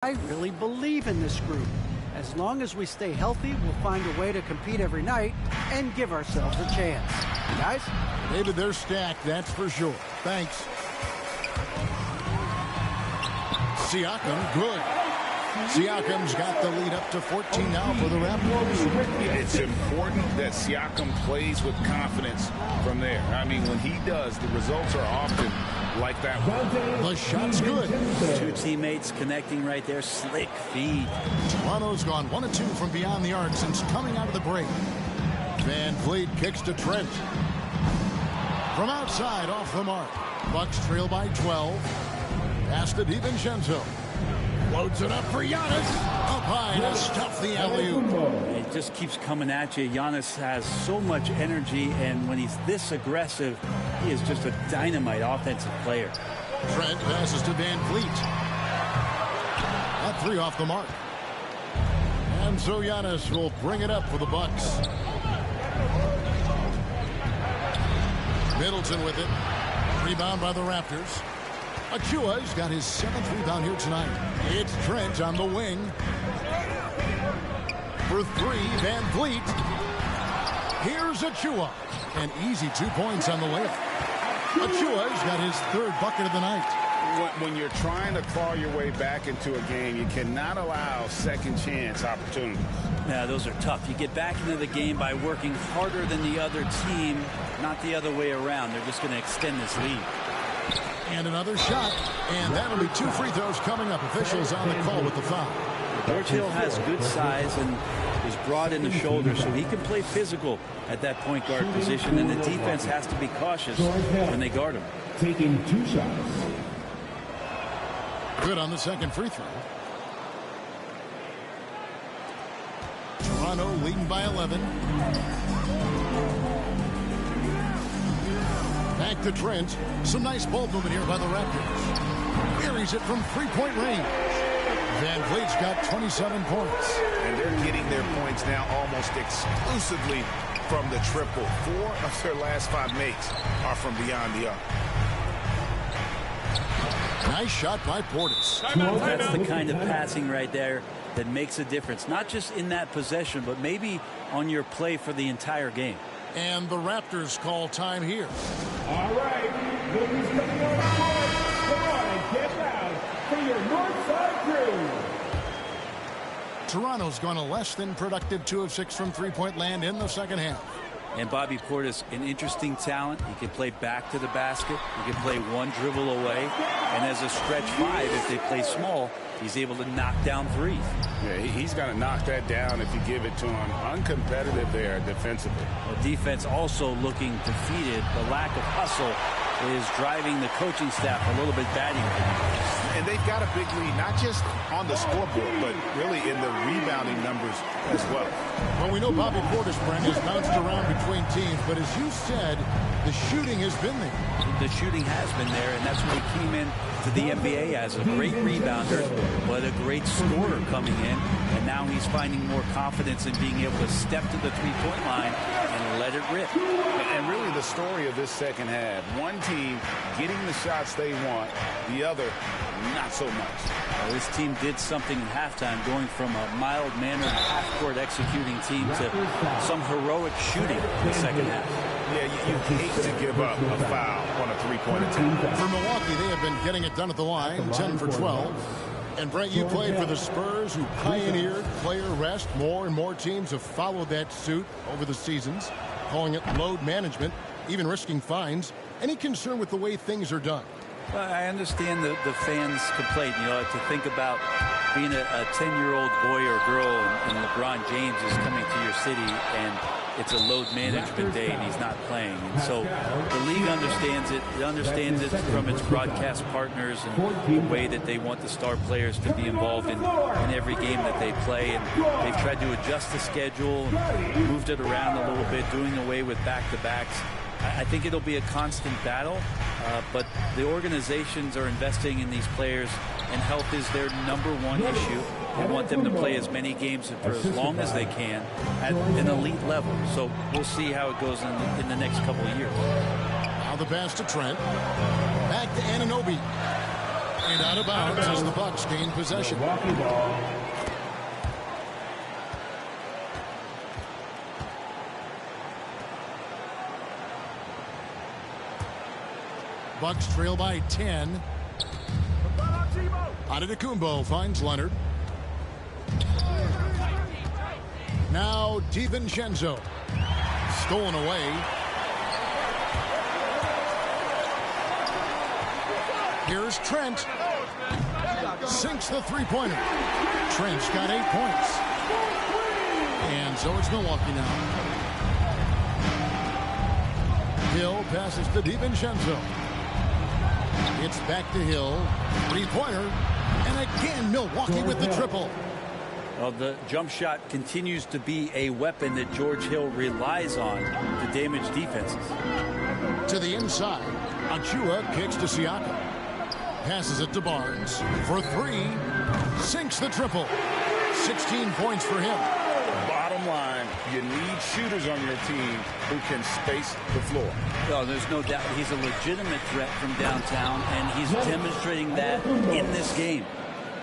I really believe in this group. As long as we stay healthy, we'll find a way to compete every night and give ourselves a chance. Guys? David, they're stacked, that's for sure. Thanks. Siakam, good. Siakam's got the lead up to 14 now for the Raptors. It's important that Siakam plays with confidence from there. I mean, when he does, the results are often like that one. The shot's good. Two teammates connecting right there. Slick feed. Toronto's gone 1 of 2 from beyond the arc since coming out of the break. Van Vliet kicks to Trent. From outside, off the mark. Bucks trail by 12. Pass to DiVincenzo. Loads it up for Giannis. Up high to stuff the alley-oop. It just keeps coming at you. Giannis has so much energy, and when he's this aggressive, he is just a dynamite offensive player. Trent passes to Van Vliet. That 3 off the mark. And so Giannis will bring it up for the Bucks. Middleton with it. Rebound by the Raptors. Achua's got his 7th rebound here tonight. It's Trent on the wing. For 3, Van Vliet. Here's Achua. An easy 2 points on the layup. Achua's got his 3rd bucket of the night. When you're trying to claw your way back into a game, you cannot allow second chance opportunities. Yeah, those are tough. You get back into the game by working harder than the other team, not the other way around. They're just going to extend this lead. And another shot, and that'll be 2 free throws coming up. Officials on the call with the foul. George Hill has good size and is broad in the shoulder, so he can play physical at that point guard position, and the defense has to be cautious when they guard him. Taking 2 shots. Good on the second free throw. Toronto leading by 11. Back to Trent. Some nice ball movement here by the Raptors. Buries it from 3-point range. Van Vliet's got 27 points. And they're getting their points now almost exclusively from the triple. 4 of their last 5 makes are from beyond the arc. Nice shot by Portis. That's the kind of passing right there that makes a difference. Not just in that possession, but maybe on your play for the entire game. And the Raptors call time here. All right, ladies coming on the court. Come on, get loud for your Northside crew. Toronto's gone a less than productive 2 of 6 from 3-point land in the second half. And Bobby Portis, an interesting talent. He can play back to the basket. He can play one dribble away. And as a stretch 5, if they play small, he's able to knock down threes. Yeah, he's got to knock that down if you give it to him. Uncompetitive there defensively. Well, defense also looking defeated. The lack of hustle is driving the coaching staff a little bit batty right now. And they've got a big lead, not just on the scoreboard, but really in the rebounding numbers as well. Well, we know Bobby Portis, Brent, has bounced around between teams, but as you said, the shooting has been there. The shooting has been there, and that's what he came in to the NBA as, a great rebounder, but a great scorer coming in. And now he's finding more confidence in being able to step to the three-point line and let it rip. And really the story of this second half, one team getting the shots they want, the other not so much. Well, this team did something at halftime, going from a mild-mannered half-court executing team to some heroic shooting in the second half. Yeah, you hate to give up a foul on a three-point attempt. For Milwaukee, they have been getting it done at the line, 10 for 12. And Brent, you played for the Spurs, who pioneered player rest. More and more teams have followed that suit over the seasons, calling it load management, even risking fines. Any concern with the way things are done? Well, I understand the fans' complaint. You know, to think about being a 10-year-old boy or girl and LeBron James is coming to your city and it's a load management day and he's not playing. And so the league understands it. It understands it from its broadcast partners and the way that they want the star players to be involved in every game that they play. And they've tried to adjust the schedule and moved it around a little bit, doing away with back-to-backs. I think it'll be a constant battle, but the organizations are investing in these players, and health is their #1 issue. They want them to play as many games for as long as they can at an elite level. So we'll see how it goes in the next couple of years. Now the pass to Trent. Back to Anunoby. And out of bounds as the Bucks gain possession. Milwaukee ball. Bucks trail by 10. Antetokounmpo finds Leonard. Now DiVincenzo. Stolen away. Here's Trent. Sinks the three-pointer. Trent's got 8 points. And so it's Milwaukee now. Hill passes to DiVincenzo. It's back to Hill. Three-pointer. And again, Milwaukee with the triple. Well, the jump shot continues to be a weapon that George Hill relies on to damage defenses. To the inside. Achua kicks to Siakam. Passes it to Barnes for three. Sinks the triple. 16 points for him. Bottom line, you need shooters on your team who can space the floor. Well, there's no doubt he's a legitimate threat from downtown, and he's demonstrating that in this game.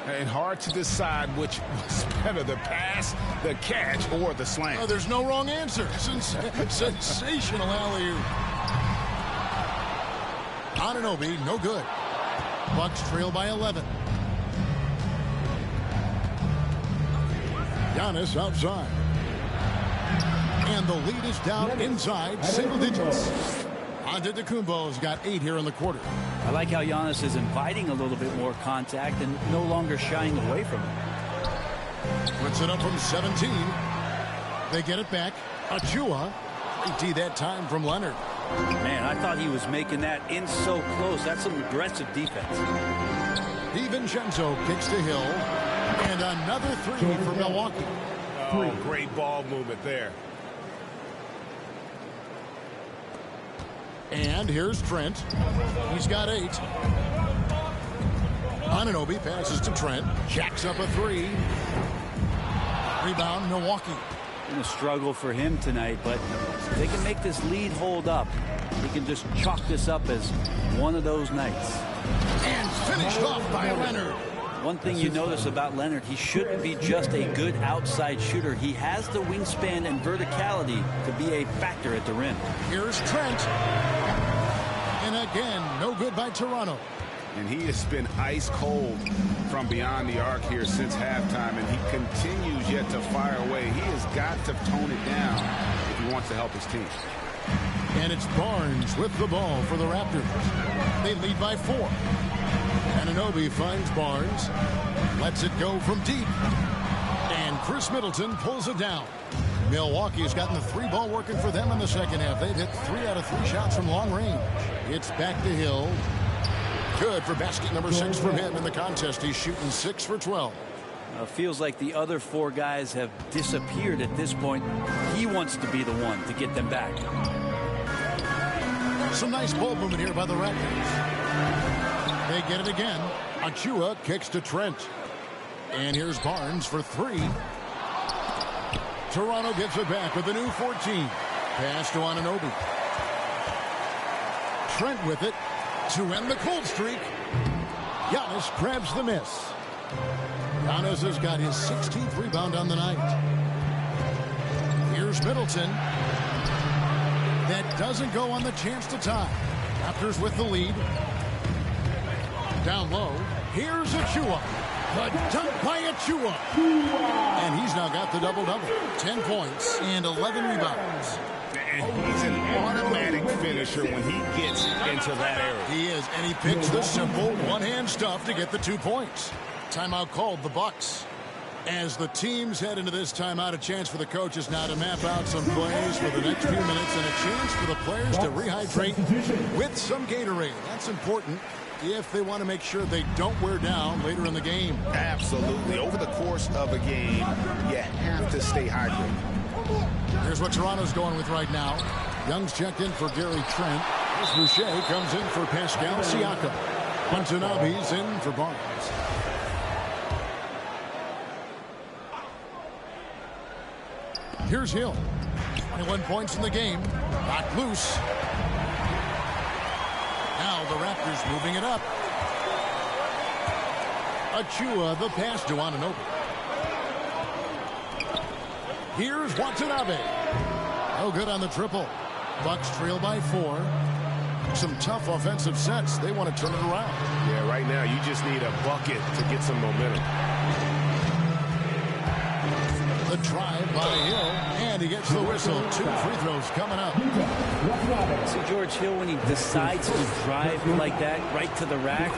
And hard to decide which was better, the pass, the catch, or the slam. Oh, there's no wrong answer. Sensational alley-oop. Anunoby, no good. Bucks trail by 11. Giannis outside. And the lead is down inside single digits. Antetokounmpo's got 8 here in the quarter. I like how Giannis is inviting a little bit more contact and no longer shying away from it. Puts it up from 17. They get it back. Achua. 3 that time from Leonard. Man, I thought he was making that in so close. That's some aggressive defense. DiVincenzo kicks to Hill. And another 3 for Milwaukee. Oh, great ball movement there. And here's Trent. He's got 8. Anunoby passes to Trent. Jacks up a 3. Rebound, Milwaukee. Been a struggle for him tonight, but if they can make this lead hold up, he can just chalk this up as one of those nights. And finished off by Leonard. One thing you notice about Leonard, he shouldn't be just a good outside shooter. He has the wingspan and verticality to be a factor at the rim. Here's Trent. And again, no good by Toronto. And he has been ice cold from beyond the arc here since halftime, and he continues yet to fire away. He has got to tone it down if he wants to help his team. And it's Barnes with the ball for the Raptors. They lead by 4. Anunoby finds Barnes. Lets it go from deep. And Chris Middleton pulls it down. Milwaukee has gotten the 3-ball working for them in the second half. They've hit 3 out of 3 shots from long range. It's back to Hill. Good for basket number 6 from him in the contest. He's shooting 6 for 12. Feels like the other 4 guys have disappeared at this point. He wants to be the one to get them back. Some nice ball movement here by the Raptors. They get it again. Achua kicks to Trent. And here's Barnes for 3. Toronto gets it back with a new 14. Pass to Anunoby. Trent with it to end the cold streak. Giannis grabs the miss. Giannis has got his 16th rebound on the night. Here's Middleton. That doesn't go on the chance to tie. Raptors with the lead. Down low. Here's Achua. The dunk by Achua. And he's now got the double-double. 10 points and 11 rebounds. And he's an automatic finisher when he gets into that area. He is, and he picks the simple one-hand stuff to get the 2 points. Timeout called the Bucks. As the teams head into this timeout, a chance for the coaches now to map out some plays for the next few minutes and a chance for the players to rehydrate with some Gatorade. That's important if they want to make sure they don't wear down later in the game. Absolutely. Over the course of a game, you have to stay hydrated. Here's what Toronto's going with right now. Young's checked in for Gary Trent. This Boucher comes in for Pascal Siakam. Watanabe's in for Barnes. Here's Hill. 21 points in the game. Knocked loose. Now the Raptors moving it up. Achua, the pass to Anunoby. Here's Watanabe. No good on the triple. Bucks trail by 4. Some tough offensive sets. They want to turn it around. Yeah, right now you just need a bucket to get some momentum. The drive by Hill, and he gets the whistle. 2 free throws coming up. See George Hill, when he decides to drive like that right to the rack,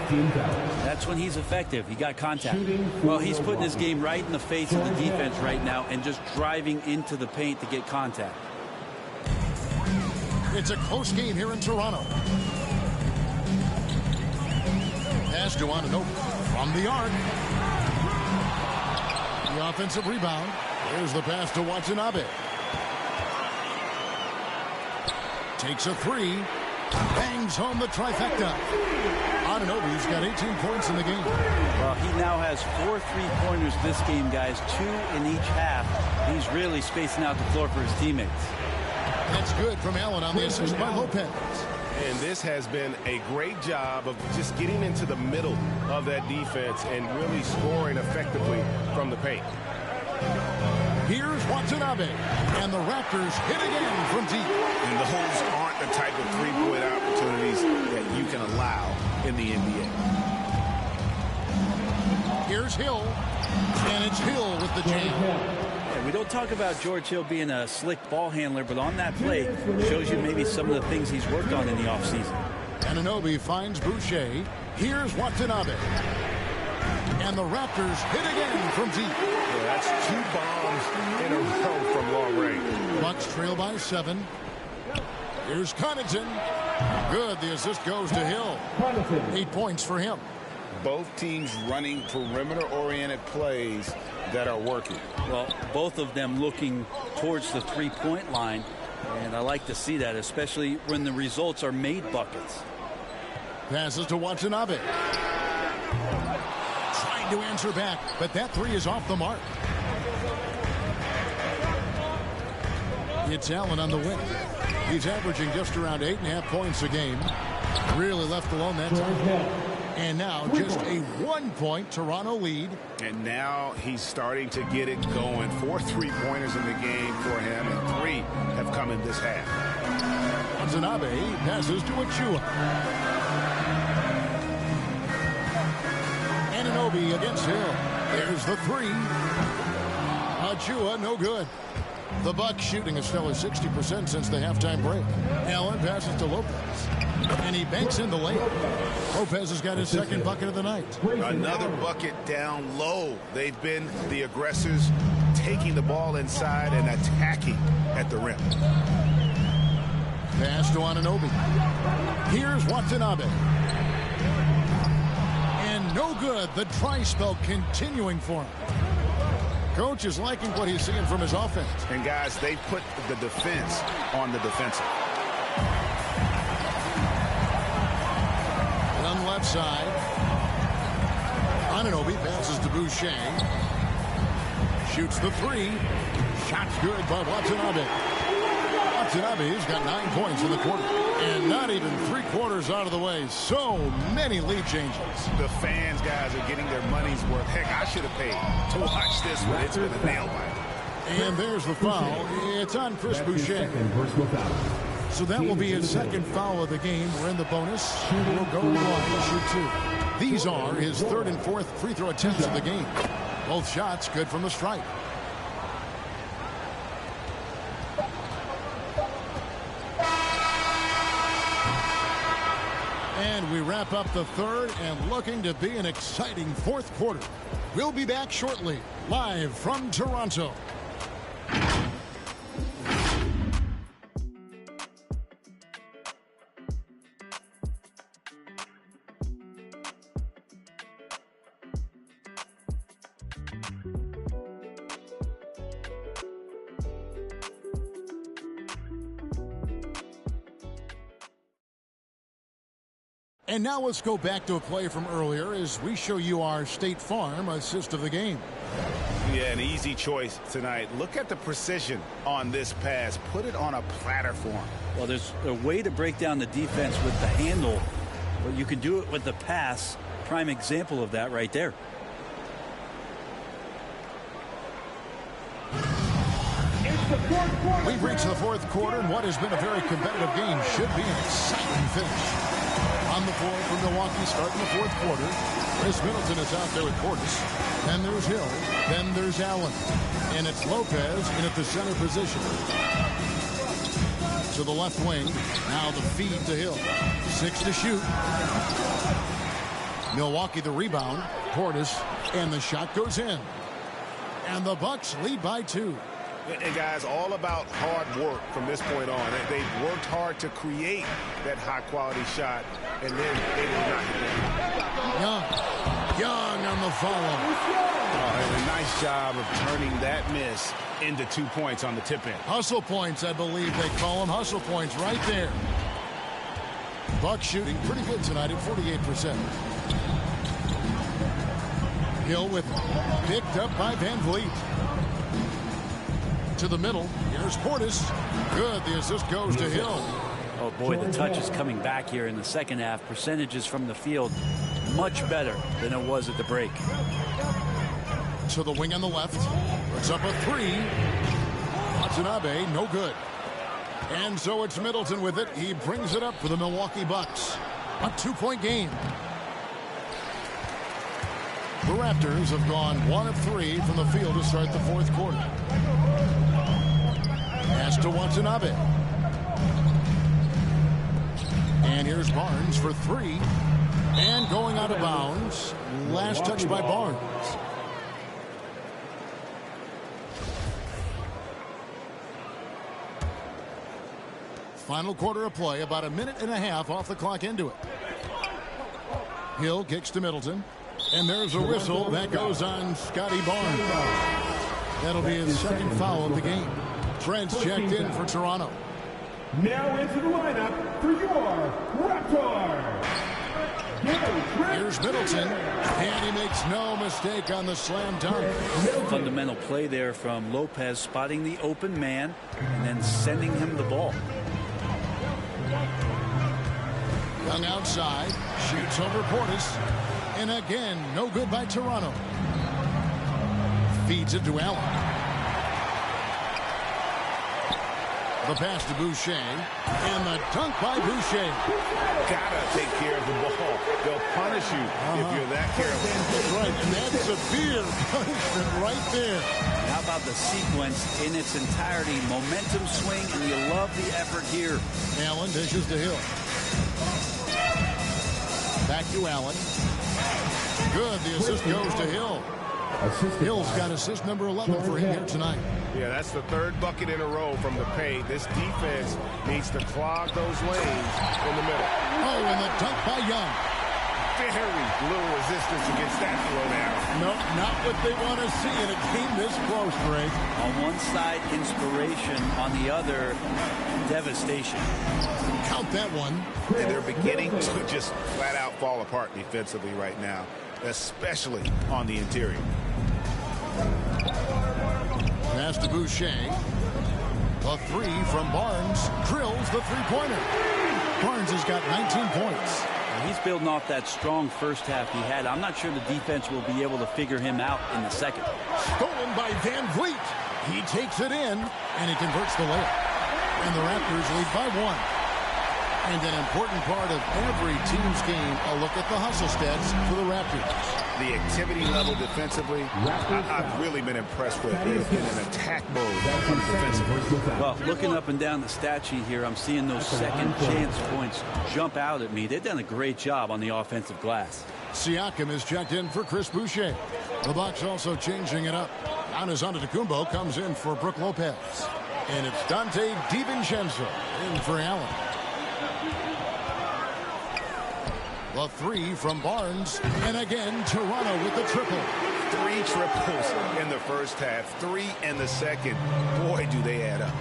that's when he's effective. He got contact. Well, he's putting his game right in the face of the defense right now and just driving into the paint to get contact. It's a close game here in Toronto. Pass to Anunoby from the arc. The offensive rebound. Here's the pass to Watanabe. Takes a 3. Bangs home the trifecta. Anunoby's got 18 points in the game. Well, he now has 4 3-pointers this game, guys. 2 in each half. He's really spacing out the floor for his teammates. That's good from Allen on the assist by Lopez. And this has been a great job of just getting into the middle of that defense and really scoring effectively from the paint. Here's Watanabe, and the Raptors hit again from deep. And those aren't the type of three-point opportunities that you can allow in the NBA. Here's Hill, and it's Hill with the jam. Yeah, we don't talk about George Hill being a slick ball handler, but on that play, shows you maybe some of the things he's worked on in the offseason. Anunoby finds Boucher. Here's Watanabe. And the Raptors hit again from deep. Yeah, that's 2 bombs in a row from long range. Bucks trail by 7. Here's Connaughton. Good. The assist goes to Hill. 8 points for him. Both teams running perimeter-oriented plays that are working. Well, both of them looking towards the three-point line, and I like to see that, especially when the results are made buckets. Passes to Watanabe. Trying to answer back, but that 3 is off the mark. It's Allen on the wing. He's averaging just around 8.5 points a game. Really left alone that time. And now just a 1-point Toronto lead. And now he's starting to get it going. 4 3-pointers in the game for him, and 3 have come in this half. Watanabe passes to Achua. Anunoby against Hill. There's the 3. Achua, no good. The Bucks shooting a stellar 60% since the halftime break. Allen passes to Lopez. And he banks in the layup. Lopez has got his second bucket of the night. Another bucket down low. They've been the aggressors, taking the ball inside and attacking at the rim. Pass to Anunoby. Here's Watanabe. And no good. The dry spell continuing for him. Coach is liking what he's seeing from his offense. And guys, they put the defense on the defensive. On left side. Anunoby passes to Boucher. Shoots the 3. Shot's good by Watanabe. Watanabe's got 9 points in the quarter. And not even 3/4 out of the way. So many lead changes. The fans, guys, are getting their money's worth. Heck, I should have paid to watch this one. It's been a nail biter. And there's the foul. It's on Chris Boucher. So that will be his second foul of the game. We're in the bonus. We'll go to the line to shoot 2. These are his 3rd and 4th free throw attempts of the game. Both shots good from the stripe. And we wrap up the 3rd and looking to be an exciting 4th quarter. We'll be back shortly, live from Toronto. And now let's go back to a play from earlier as we show you our State Farm assist of the game. Yeah, an easy choice tonight. Look at the precision on this pass. Put it on a platter for him. Well, there's a way to break down the defense with the handle, but you can do it with the pass. Prime example of that right there. We've reached the fourth quarter, and what has been a very competitive game should be an exciting finish. On the floor for Milwaukee, starting the fourth quarter. Chris Middleton is out there with Portis. Then there's Hill. Then there's Allen. And it's Lopez in at the center position. To the left wing. Now the feed to Hill. 6 to shoot. Milwaukee the rebound. Portis. And the shot goes in. And the Bucks lead by 2. And guys, all about hard work from this point on. They've worked hard to create that high-quality shot, and then they will knock it down. Young on the follow. And a nice job of turning that miss into 2 points on the tip-in. Hustle points, I believe they call them. Hustle points right there. Bucks shooting pretty good tonight at 48%. Hill with picked up by Van Vliet. To the middle. Here's Portis. Good. The assist goes to Hill. Oh, boy, the touch is coming back here in the second half. Percentages from the field much better than it was at the break. To the wing on the left. Puts up a 3. Watanabe, no good. And so it's Middleton with it. He brings it up for the Milwaukee Bucks. A 2-point game. The Raptors have gone 1 of 3 from the field to start the fourth quarter. Pass to Watanabe. And here's Barnes for 3. And going out of bounds. Last touch by Barnes. Final quarter of play. About a minute and a half off the clock into it. Hill kicks to Middleton. And there's a whistle. That goes on Scotty Barnes. That'll be his second foul of the game. Trent's checked in for Toronto. Now into the lineup for your Raptors. Here's Middleton. And he makes no mistake on the slam dunk. Fundamental play there from Lopez, spotting the open man and then sending him the ball. Young outside. Shoots over Portis. And again, no good by Toronto. Feeds it to Allen. The pass to Boucher. And the dunk by Boucher. Gotta take care of the ball. They'll punish you if you're that careless. That's right, and that's severe punishment right there. How about the sequence in its entirety? Momentum swing, and you love the effort here. Allen dishes to Hill. Back to Allen. Good. The assist goes to Hill. Hill's got assist number 11 for him here tonight. Yeah, that's the third bucket in a row from the paint. This defense needs to clog those lanes in the middle. Oh, and the dunk by Young. Very little resistance against that throwdown. No, not what they want to see in a game this close, Greg. On one side, inspiration. On the other, devastation. Count that one. And they're beginning to just flat out fall apart defensively right now, especially on the interior. Pass to Boucher. A 3 from Barnes. Drills the three-pointer. Barnes has got 19 points. He's building off that strong first half he had. I'm not sure the defense will be able to figure him out in the second. Stolen by Van Vliet. He takes it in, and he converts the layup. And the Raptors lead by 1. And an important part of every team's game, a look at the hustle stats for the Raptors. The activity level defensively, I've really been impressed with in an attack mode defensively. Well, looking up and down the stat sheet here, I'm seeing those second chance points jump out at me. They've done a great job on the offensive glass. Siakam is checked in for Chris Boucher. The Bucks also changing it up. Giannis Antetokounmpo comes in for Brook Lopez. And it's Dante DiVincenzo in for Allen. The 3 from Barnes. And again, Toronto with the triple. 3 triples in the first half, 3 in the second. Boy, do they add up.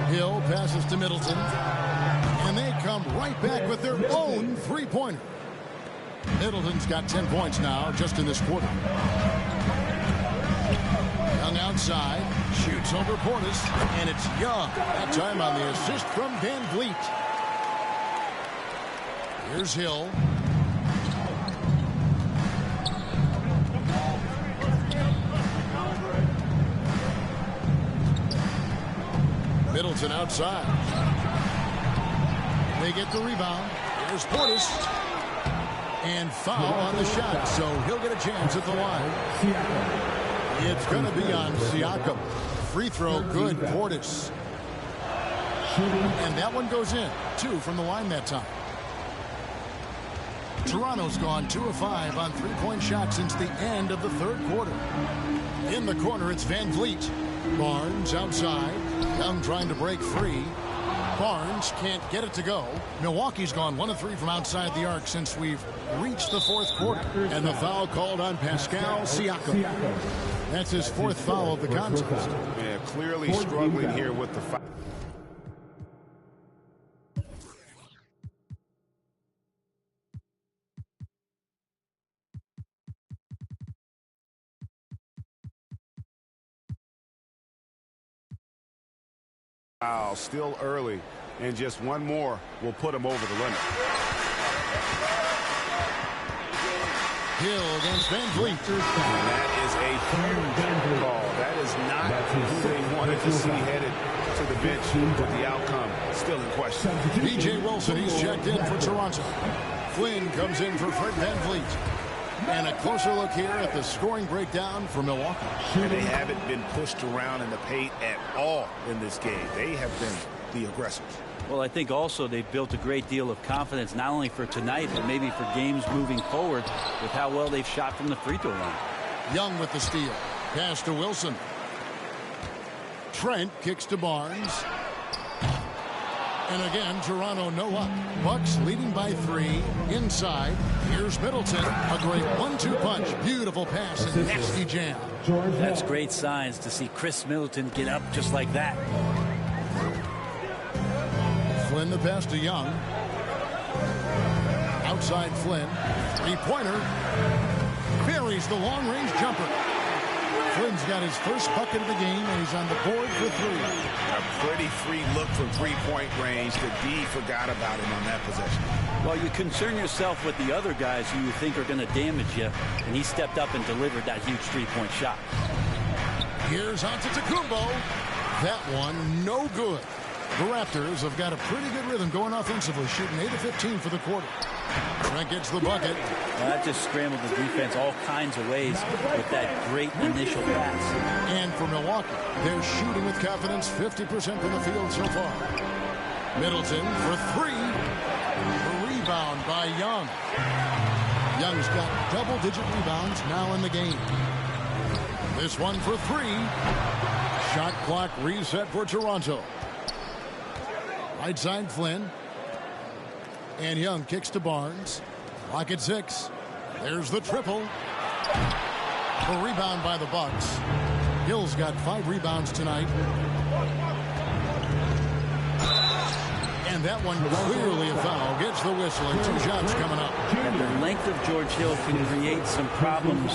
Hill passes to Middleton. And they come right back with their own three-pointer. Middleton's got 10 points now just in this quarter. Young outside. Shoots over Portis. And it's Young. That time on the assist from Van Vliet. Here's Hill. Middleton outside. They get the rebound. Here's Portis. And foul on the shot, so he'll get a chance at the line. It's going to be on Siakam. Free throw, good, Portis. And that one goes in. 2 from the line that time. Toronto's gone 2 of 5 on three-point shots since the end of the third quarter. In the corner, it's Van Vliet. Barnes outside. Young trying to break free. Barnes can't get it to go. Milwaukee's gone 1 of 3 from outside the arc since we've reached the fourth quarter. And the foul called on Pascal Siakam. That's his 4th foul of the contest. Yeah, clearly struggling here with the foul. Still early, and just one more will put him over the limit. Hill against Van Vliet. And that is a huge call. That is not who they wanted to see headed to the bench, but the outcome still in question. B.J. Wilson, he's checked in for Toronto. Flynn comes in for Fred Van Vliet. And a closer look here at the scoring breakdown for Milwaukee. And they haven't been pushed around in the paint at all in this game. They have been the aggressors. Well, I think also they've built a great deal of confidence, not only for tonight, but maybe for games moving forward with how well they've shot from the free throw line. Young with the steal. Pass to Wilson. Trent kicks to Barnes. And again, Toronto no up. Bucks leading by 3 inside. Here's Middleton. A great 1-2 punch. Beautiful pass and nasty jam. That's great signs to see Chris Middleton get up just like that. Flynn the pass to Young. Outside Flynn. 3-pointer. Buries the long-range jumper. Flynn's got his first bucket of the game, and he's on the board for 3. A pretty free look from 3-point range. The D forgot about him on that possession. Well, you concern yourself with the other guys who you think are going to damage you, and he stepped up and delivered that huge 3-point shot. Here's Antetokounmpo. That one, no good. The Raptors have got a pretty good rhythm going offensively, shooting 8 of 15 for the quarter. Trent gets the bucket. Well, that just scrambled the defense all kinds of ways with that great initial pass. And for Milwaukee, they're shooting with confidence 50% from the field so far. Middleton for 3. The rebound by Young. Young's got double-digit rebounds now in the game. This one for 3. Shot clock reset for Toronto. Right side Flynn. And Young kicks to Barnes. Clock at 6. There's the triple. The rebound by the Bucks. Hill's got 5 rebounds tonight. And that one clearly a foul. Gets the whistle and 2 shots coming up. And the length of George Hill can create some problems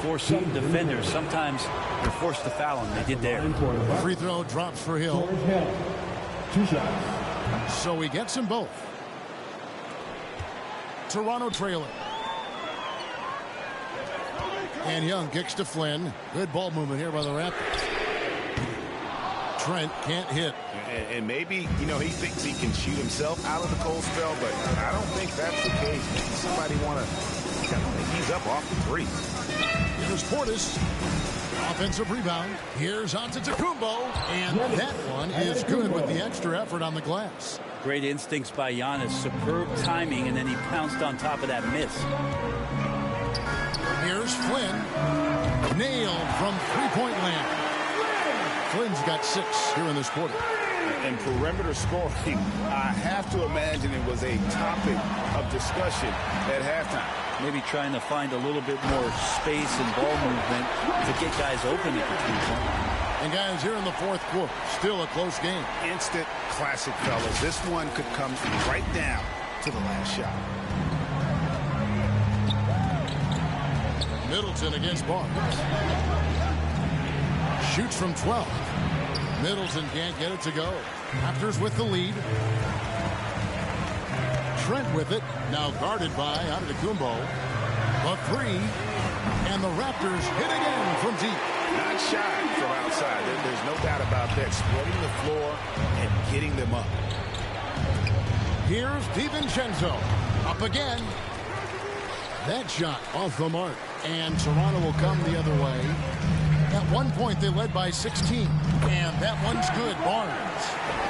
for some defenders. Sometimes they're forced to foul him. They did there. Free throw drops for Hill. 2 shots. So he gets them both. Toronto trailing. And Young kicks to Flynn. Good ball movement here by the Raptors. Trent can't hit. And maybe, you know, he thinks he can shoot himself out of the cold spell, but I don't think that's the case. Maybe somebody want to kind of ease up off the 3. Here's Portis. Offensive rebound. Here's Antetokounmpo. And that one is good with the extra effort on the glass. Great instincts by Giannis. Superb timing, and then he pounced on top of that miss. Here's Flynn. Nailed from 3-point land. Flynn's got 6 here in this quarter. And perimeter scoring, I have to imagine it was a topic of discussion at halftime. Maybe trying to find a little bit more space and ball movement to get guys open at the 3-point line. And guys, here in the fourth quarter, still a close game. Instant classic, fellas. This one could come right down to the last shot. Middleton against Barnes. Shoots from 12. Middleton can't get it to go. Raptors with the lead. Trent with it. Now guarded by Antetokounmpo. A 3. And the Raptors hit again from deep. Not shy from outside. There's no doubt about that. Spreading the floor and getting them up. Here's DiVincenzo. Up again. That shot off the mark. And Toronto will come the other way. At one point, they led by 16. And that one's good. Barnes.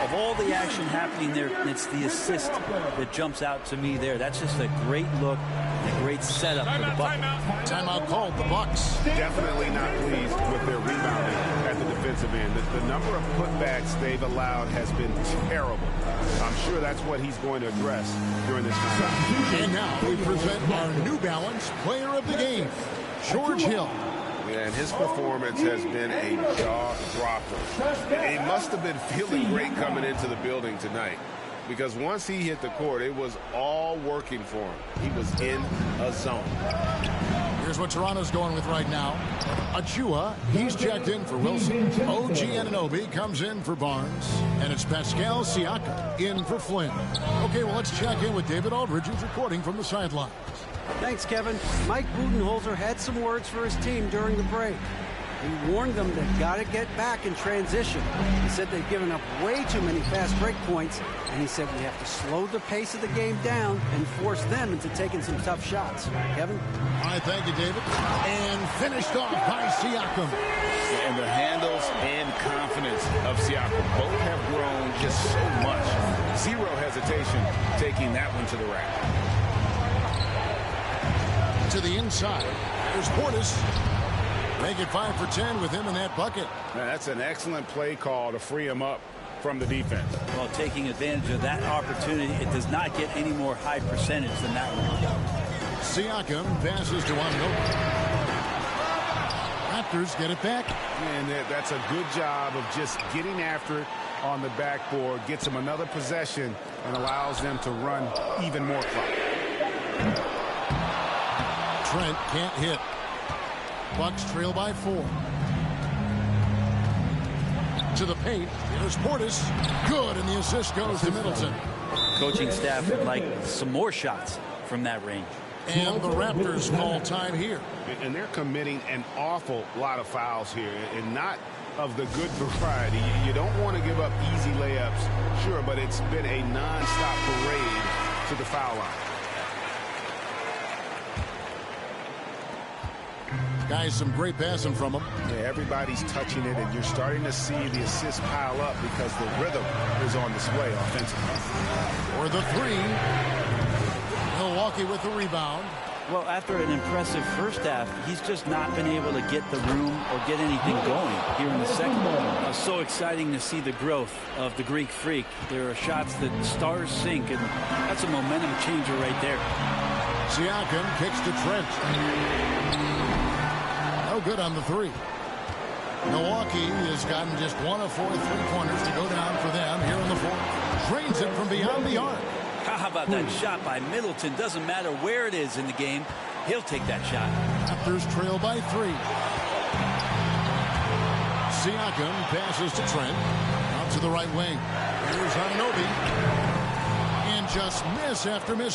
Of all the action happening there, it's the assist that jumps out to me there. That's just a great look, a great setup for the Bucks. Timeout called, the Bucks. Definitely not pleased with their rebounding at the defensive end. The number of putbacks they've allowed has been terrible. I'm sure that's what he's going to address during this time. And now we present our New Balance Player of the Game, George Hill. And his performance has been a jaw-dropper. He must have been feeling great coming into the building tonight, because once he hit the court, it was all working for him. He was in a zone. Here's what Toronto's going with right now. Achua, he's checked in for Wilson. OG Anunoby comes in for Barnes. And it's Pascal Siakam in for Flynn. Okay, well, let's check in with David Aldridge, who's reporting from the sidelines. Thanks, Kevin. Mike Budenholzer had some words for his team during the break. He warned them they've got to get back in transition. He said they've given up way too many fast break points, and he said we have to slow the pace of the game down and force them into taking some tough shots. Kevin? All right, thank you, David. And finished off by Siakam. And the handles and confidence of Siakam both have grown just so much. Zero hesitation taking that one to the rack. To the inside. There's Portis. Make it 5 for 10 with him in that bucket. Now, that's an excellent play call to free him up from the defense. Well, taking advantage of that opportunity, it does not get any more high percentage than that one. Siakam passes to Anunoby. Raptors get it back. And that's a good job of just getting after it on the backboard. Gets them another possession and allows them to run even more clock. Trent can't hit. Bucks trail by 4. To the paint. There's Portis. Good, and the assist goes to Middleton. Coaching staff would like some more shots from that range. And the Raptors call time here. And they're committing an awful lot of fouls here, and not of the good variety. You don't want to give up easy layups, sure, but it's been a non-stop parade to the foul line. Guys, some great passing from them. Yeah, everybody's touching it, and you're starting to see the assists pile up because the rhythm is on display offensively. For the 3. Milwaukee with the rebound. Well, after an impressive first half, he's just not been able to get the room or get anything going here in the second. So exciting to see the growth of the Greek Freak. There are shots that stars sink, and that's a momentum changer right there. Siakam kicks to Trent. No good on the 3. Milwaukee has gotten just 1 of 4 3-pointers to go down for them here in the 4th. Drains it from beyond the arc. How about that shot by Middleton? Doesn't matter where it is in the game. He'll take that shot. Raptors trail by 3. Siakam passes to Trent. Out to the right wing. Here's Anunoby. And just miss after miss.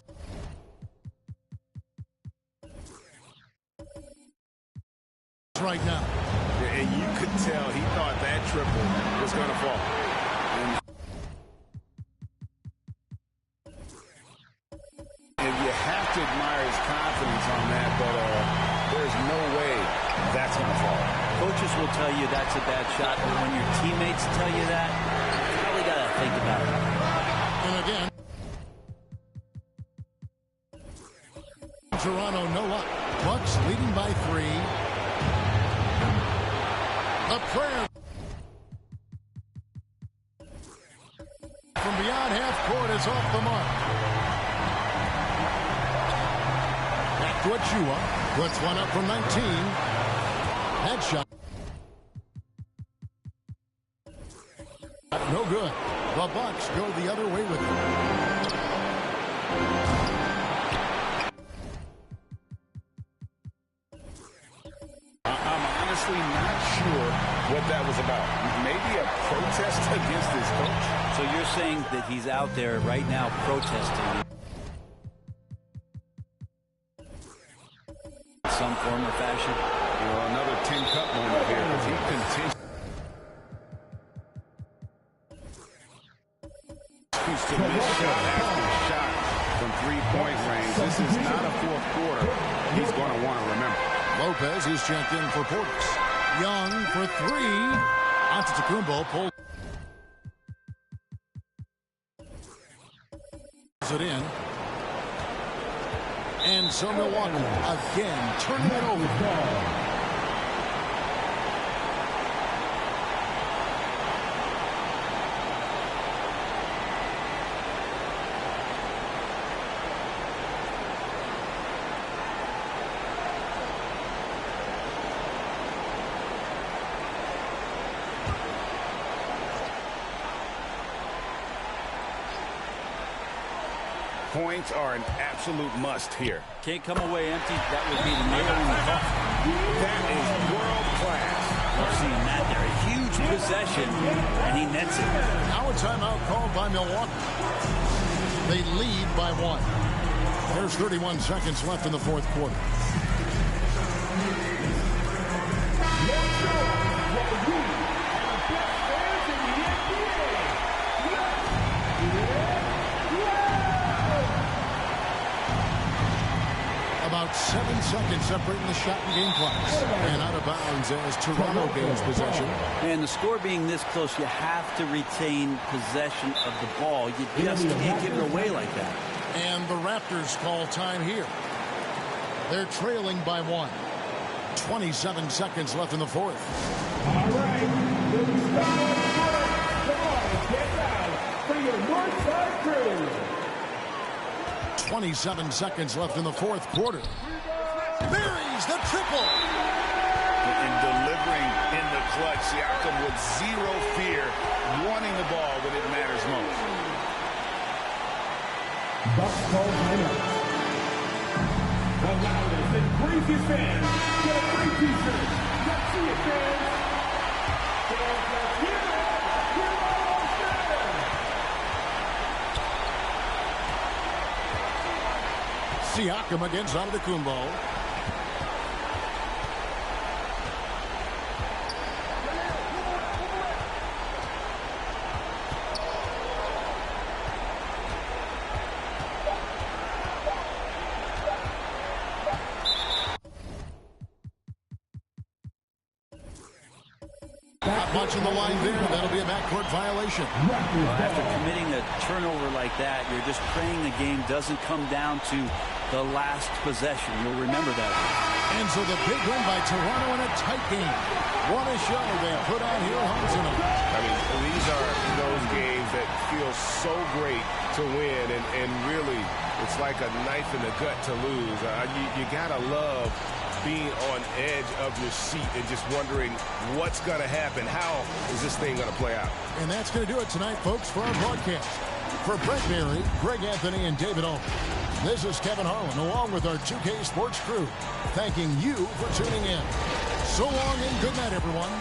Right now. And you could tell he thought that triple was going to fall. And you have to admire his confidence on that, but there's no way that's going to fall. Coaches will tell you that's a bad shot, but when your teammates tell you that, you probably got to think about it. And again, Toronto no luck. Bucks leading by 3. A prayer from beyond half court is off the mark. Back to Achua. Puts one up from 19. Headshot. No good. The Bucks go the other way with it. Honestly not sure what that was about. Maybe a protest against his coach. So you're saying that he's out there right now protesting in some form or fashion? You know, another tin cup moment here, because he to miss shot after shot from three-point range. This is not a fourth quarter he's going to want to remember. Lopez is checked in for Portis. Young for three. Antetokounmpo pulls it in. And so Milwaukee again turning it over. Points are an absolute must here. Can't come away empty. That would be the nail in the coffin. That is world class. We've seen that there. A huge possession, and he nets it. Now a timeout called by Milwaukee. They lead by 1. There's 31 seconds left in the fourth quarter. About 7 seconds separating the shot and game clocks. And out of bounds as Toronto gains possession. And the score being this close, you have to retain possession of the ball. You just can't give it away like that. And the Raptors call time here. They're trailing by 1. 27 seconds left in the fourth. All right, we'll start on the court. Come on, get down for your Northside crew. 27 seconds left in the fourth quarter. Buries the triple. And delivering in the clutch, Siakam with zero fear, wanting the ball when it matters most. Bucks call timeout. The loudest and craziest fans get a free t-shirt. Let's see it, fans. Fans, let's hear it. We're almost there. Siakam against Antetokounmpo. Not much in the line there. That'll be a backcourt violation. Well, after committing a turnover like that, you're just praying the game doesn't come down to the last possession. You'll remember that. And so the big win by Toronto in a tight game. What a show they put on here at home tonight. I mean, these are those games that feel so great to win, and really, it's like a knife in the gut to lose. You gotta love being on edge of your seat and just wondering what's going to happen. How is this thing going to play out? And that's going to do it tonight, folks, for our broadcast. For Brent Berry, Greg Anthony, and David Owen, this is Kevin Harlan, along with our 2K Sports crew, thanking you for tuning in. So long and good night, everyone.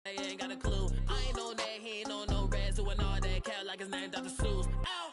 I ain't got a clue. I ain't know that he ain't know no red doing all that cat like his name Dr. Seuss. Ow!